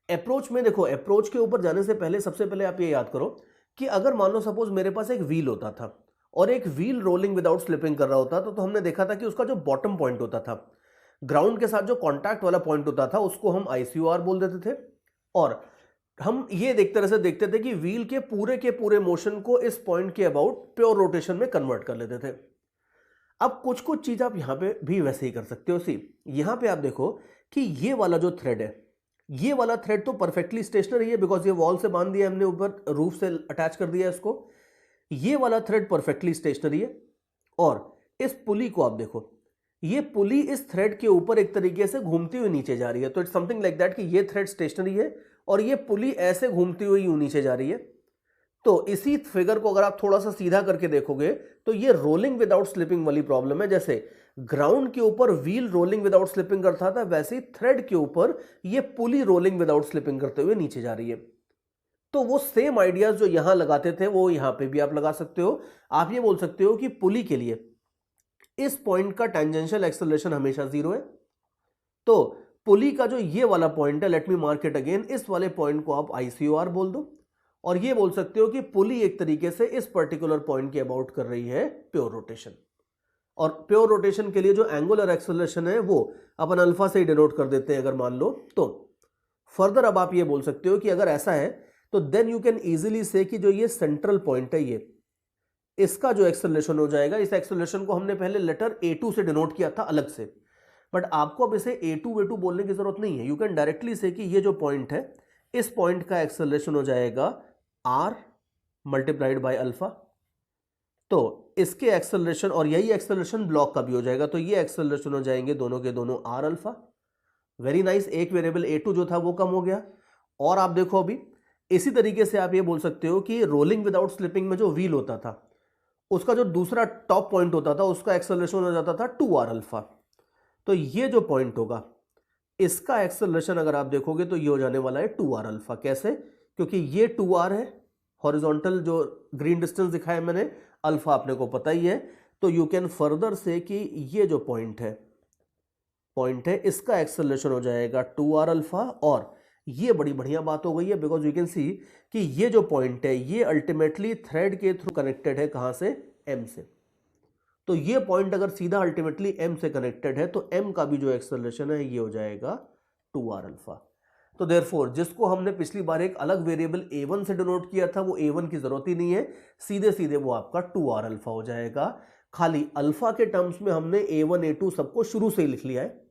अप्रोच में, देखो अप्रोच के ऊपर जाने से पहले सबसे पहले आप ये याद करो कि अगर मान लो सपोज मेरे पास एक व्हील होता था और एक व्हील रोलिंग विदाउट स्लिपिंग कर रहा होता तो हमने देखा था कि उसका जो बॉटम पॉइंट होता था, ग्राउंड के साथ जो कॉन्टैक्ट वाला पॉइंट होता था, उसको हम ICOR बोल देते थे। और हम ये देखते थे कि व्हील के पूरे मोशन को इस पॉइंट के अबाउट प्योर रोटेशन में कन्वर्ट कर लेते थे। अब कुछ चीज आप यहां पे भी वैसे ही कर सकते हो। सी यहां पे आप देखो कि ये वाला जो थ्रेड है, ये वाला थ्रेड तो परफेक्टली स्टेशनरी है बिकॉज ये वॉल से बांध दिया हमने, ऊपर रूफ से अटैच कर दिया इसको। ये वाला थ्रेड परफेक्टली स्टेशनरी है। और इस पुली को आप देखो, ये पुली इस थ्रेड के ऊपर एक तरीके से घूमती हुई नीचे जा रही है। तो इट्स समथिंग लाइक दैट कि ये थ्रेड स्टेशनरी है और ये पुली ऐसे घूमती हुई यूं नीचे जा रही है। तो इसी फिगर को अगर आप थोड़ा सा सीधा करके देखोगे तो ये रोलिंग विदाउट स्लिपिंग वाली प्रॉब्लम है। जैसे ग्राउंड के ऊपर व्हील रोलिंग विदाउट स्लिपिंग करता था, वैसे ही थ्रेड के ऊपर ये पुली रोलिंग विदाउट स्लिपिंग करते हुए नीचे जा रही है। तो वो सेम आइडियाज जो यहां लगाते थे वो यहां पे भी आप लगा सकते हो। आप ये बोल सकते हो कि पुली के लिए इस पॉइंट का टेंजेंशियल एक्सेलरेशन हमेशा 0 है। तो पुली का जो ये वाला पॉइंट है, let me mark it again, इस वाले पॉइंट को आप ICOR बोल दो और ये बोल सकते हो कि पुली एक तरीके से इस पर्टिकुलर पॉइंट के अबाउट कर रही है प्योर रोटेशन। और प्योर रोटेशन के लिए जो एंगुलर एक्सेलरेशन है वो अपन अल्फा से ही डिनोट कर देते हैं अगर मान लो तो। फर्दर अब आप ये बोल सकते हो कि अगर ऐसा है तो देन यू कैन इजीली से कि जो ये सेंट्रल पॉइंट है, ये इसका जो एक्सेलरेशन हो जाएगा, इस एक्सेलरेशन को हमने पहले लेटर A2 से डिनोट किया था अलग से, बट आपको अब इसे A2 वे2 बोलने की जरूरत नहीं है। यू कैन डायरेक्टली से कि ये जो पॉइंट है, इस पॉइंट का एक्सेलरेशन हो जाएगा R मल्टीप्लाइड बाय अल्फा। तो इसके एक्सेलरेशन और यही एक्सेलरेशन ब्लॉक का भी हो जाएगा, तो ये एक्सेलरेशन हो जाएंगे दोनों के दोनों R अल्फा। वेरी नाइस, एक वेरिएबल A2 जो था वो कम हो गया। और आप देखो अभी इसी तरीके से आप ये बोल सकते हो कि रोलिंग विदाउट स्लिपिंग में जो व्हील होता था उसका जो दूसरा टॉप पॉइंट होता था उसका एक्सेलरेशन हो जाता था 2R अल्फा। तो ये जो पॉइंट होगा इसका एक्सेलरेशन अगर आप देखोगे तो ये हो जाने वाला है 2R अल्फा। कैसे? क्योंकि ये 2R है, हॉरिजॉन्टल जो ग्रीन डिस्टेंस दिखाया मैंने, अल्फा अपने को पता ही है। तो यू कैन फर्दर से कि ये जो पॉइंट है इसका एक्सेलरेशन हो जाएगा 2R अल्फा। और ये बड़ी बढ़िया बात हो गई है बिकॉज यू कैन सी कि ये जो पॉइंट है ये अल्टीमेटली थ्रेड के थ्रू कनेक्टेड है, कहां से? M से। तो ये पॉइंट अगर सीधा अल्टीमेटली M से कनेक्टेड है तो M का भी जो एक्सेलरेशन है ये हो जाएगा 2R अल्फा। तो देयरफॉर जिसको हमने पिछली बार एक अलग वेरिएबल A1 से डिनोट किया था वो A1 की जरूरत ही नहीं है, सीधे सीधे वो आपका 2R अल्फा हो जाएगा। खाली अल्फा के टर्म्स में हमने A1 A2 सबको शुरू से ही लिख लिया है।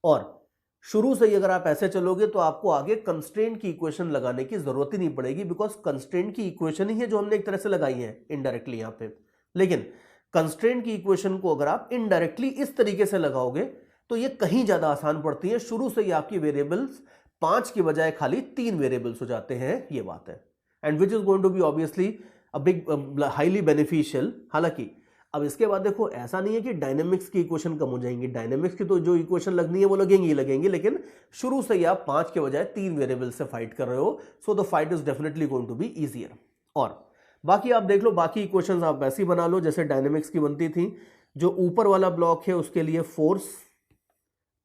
और शुरू से ही अगर आप ऐसे चलोगे तो आपको आगे कंस्ट्रेंट की इक्वेशन लगाने की जरूरत ही नहीं पड़ेगी, बिकॉज कंस्ट्रेंट की इक्वेशन ही है जो हमने एक तरह से लगाई है इनडायरेक्टली यहां पे। लेकिन कंस्ट्रेंट की इक्वेशन को अगर आप इनडायरेक्टली इस तरीके से लगाओगे तो ये कहीं ज्यादा आसान पड़ती है। शुरू से ही आपकी वेरिएबल्स 5 की बजाय खाली 3 वेरिएबल्स हो जाते हैं, ये बात है। And which is going to be obviously a big highly beneficial. हालांकि अब इसके बाद देखो ऐसा नहीं है कि डायनेमिक्स की इक्वेशन कम हो जाएंगी, डायनेमिक्स की तो जो इक्वेशन लगनी है वो लगेंगी, लेकिन शुरू से ही आप 5 के बजाय 3 वेरिएबल से फाइट कर रहे हो, so the fight is definitely going to be easier. और बाकी आप देख लो, बाकी इक्वेशंस आप वैसे ही बना लो जैसे डायनेमिक्स की बनती थी। जो ऊपर वाला ब्लॉक है उसके लिए फोर्स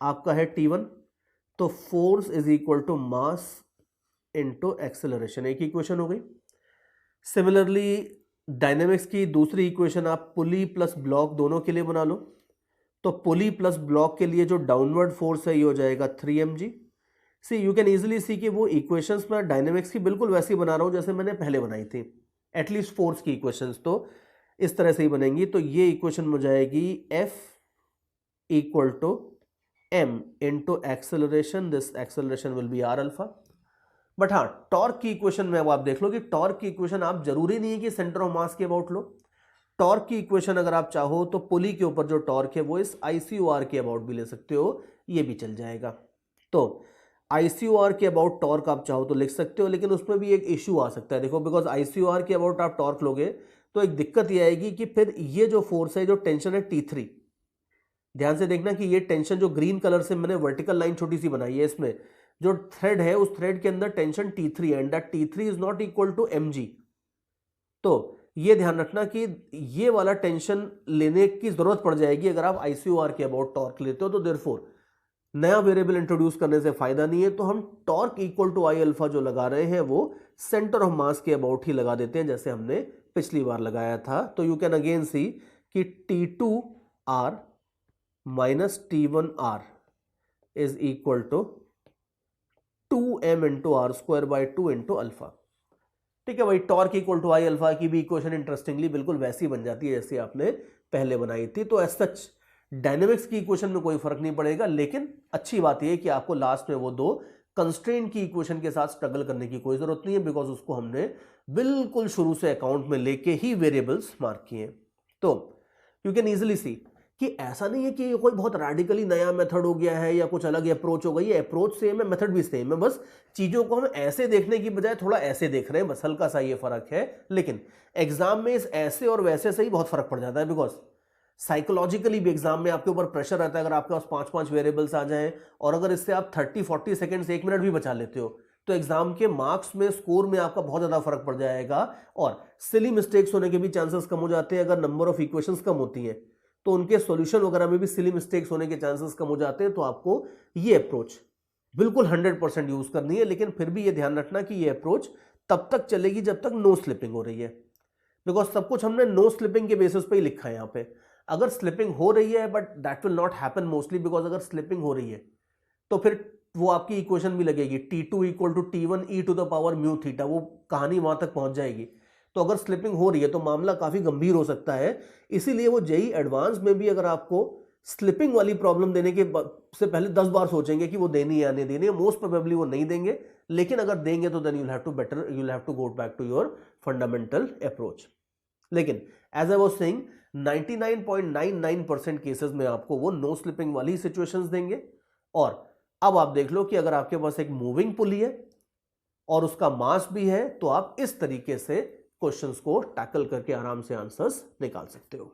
आपका है T1, तो force is equal to mass into acceleration, एक इक्वेशन हो गई। सिमिलरली डायनेमिक्स की दूसरी इक्वेशन आप पुली प्लस ब्लॉक दोनों के लिए बना लो। तो पुली प्लस ब्लॉक के लिए जो डाउनवर्ड फोर्स है ये हो जाएगा 3mg। See you can easily see कि वो इक्वेशंस मैं डायनेमिक्स की बिल्कुल वैसी बना रहा हूं जैसे मैंने पहले बनाई थी। एटलीस्ट फोर्स की इक्वेशंस तो इस तरह से ही बनेंगी। तो ये इक्वेशन हो जाएगी F equal to m into acceleration, this acceleration will be R alpha. But हाँ, टॉर्क की इक्वेशन में अब आप देख लो कि टॉर्क की इक्वेशन आप जरूरी नहीं है कि सेंटर ऑफ मास के अबाउट लो। टॉर्क की इक्वेशन अगर आप चाहो तो पुली के ऊपर जो टॉर्क है वो इस ICOR के अबाउट भी ले सकते हो, ये भी चल जाएगा। तो ICOR के अबाउट टॉर्क आप चाहो तो लिख सकते हो, लेकिन उसमें भी एक इश्यू आ सकता है देखो, बिकॉज ICOR के अबाउट आप टॉर्क लोगे तो एक दिक्कत ये आएगी कि फिर ये जो फोर्स है, जो टेंशन है T3, ध्यान से देखना कि ये टेंशन जो ग्रीन कलर से मैंने वर्टिकल लाइन छोटी सी बनाई है, इसमें जो थ्रेड है उस थ्रेड के अंदर टेंशन T3 है, and that T3 is not equal to mg। तो ये ध्यान रखना कि ये वाला टेंशन लेने की जरूरत पड़ जाएगी अगर आप ICOR के अबाउट टॉर्क लेते हो। तो देयरफॉर नया वेरिएबल इंट्रोड्यूस करने से फायदा नहीं है, तो हम torque equal to I alpha जो लगा रहे हैं वो सेंटर ऑफ मास के अबाउट ही लगा देते हैं जैसे हमने पिछली बार लगाया था। तो यू कैन अगेन सी कि T2R minus T1R is equal to 2m into R square by 2 into alpha. ठीक है भाई, torque equal to I alpha की भी इक्वेशन इंटरेस्टिंगली बिल्कुल वैसी बन जाती है जैसे आपने पहले बनाई थी। तो एज सच डायनेमिक्स की इक्वेशन में कोई फर्क नहीं पड़ेगा, लेकिन अच्छी बात यह है कि आपको लास्ट में वो दो कंस्ट्रेंट की इक्वेशन के साथ स्ट्रगल करने की कोई जरूरत नहीं है, बिकॉज उसको हमने बिल्कुल शुरू से अकाउंट में लेके ही वेरिएबल्स मार्क किए। तो यू कैन इजिली सी कि ऐसा नहीं है कि ये कोई बहुत रेडिकली नया मेथड हो गया है या कुछ अलग अप्रोच हो गई है। अप्रोच सेम है, मेथड भी सेम है, बस चीजों को हम ऐसे देखने की बजाय थोड़ा ऐसे देख रहे हैं, बस हल्का सा ये फर्क है। लेकिन एग्जाम में इस ऐसे और वैसे से ही बहुत फर्क पड़ जाता है, बिकॉज साइकोलॉजिकली भी एग्जाम में आपके ऊपर प्रेशर रहता है। अगर आपके पास 5-5 वेरिएबल्स आ जाएं और अगर इससे आप 30-40 सेकेंड्स 1 मिनट भी बचा लेते हो तो एग्जाम के मार्क्स में, स्कोर में आपका बहुत ज्यादा फर्क पड़ जाएगा और सिली मिस्टेक्स होने के भी चांसेस कम हो जाते हैं अगर नंबर ऑफ इक्वेशंस कम होती हैं। तो उनके सॉल्यूशन वगैरह में भी सिली मिस्टेक्स होने के चांसेस कम हो जाते हैं। तो आपको ये अप्रोच बिल्कुल 100% यूज करनी है, लेकिन फिर भी ये ध्यान रखना कि ये अप्रोच तब तक चलेगी जब तक नो स्लिपिंग हो रही है, बिकॉज सब कुछ हमने नो स्लिपिंग के बेसिस पे ही लिखा है यहाँ पे। अगर स्लिपिंग हो रही है, but that will not happen mostly, because अगर स्लिपिंग हो रही है तो फिर वो आपकी इक्वेशन भी लगेगी T2 = T1 e⁻ mu theta, वो कहानी वहां तक पहुंच जाएगी। तो अगर स्लिपिंग हो रही है तो मामला काफी गंभीर हो सकता है। इसीलिए वो जेई एडवांस में भी अगर आपको स्लिपिंग वाली प्रॉब्लम देने के से पहले 10 बार सोचेंगे कि वो देनी है या नहीं देनी है। मोस्ट प्रोबेबली वो नहीं देंगे, लेकिन अगर देंगे तो then you'll have to go back to your fundamental approach। लेकिन as I was saying 99.99% cases में आपको वो नो स्लिपिंग वाली सिचुएशंस देंगे। और अब आप देख लो कि अगर आपके पास एक मूविंग पुली है और उसका मास भी है, तो आप इस तरीके से क्वेश्चंस को टैकल करके आराम से आंसर्स निकाल सकते हो।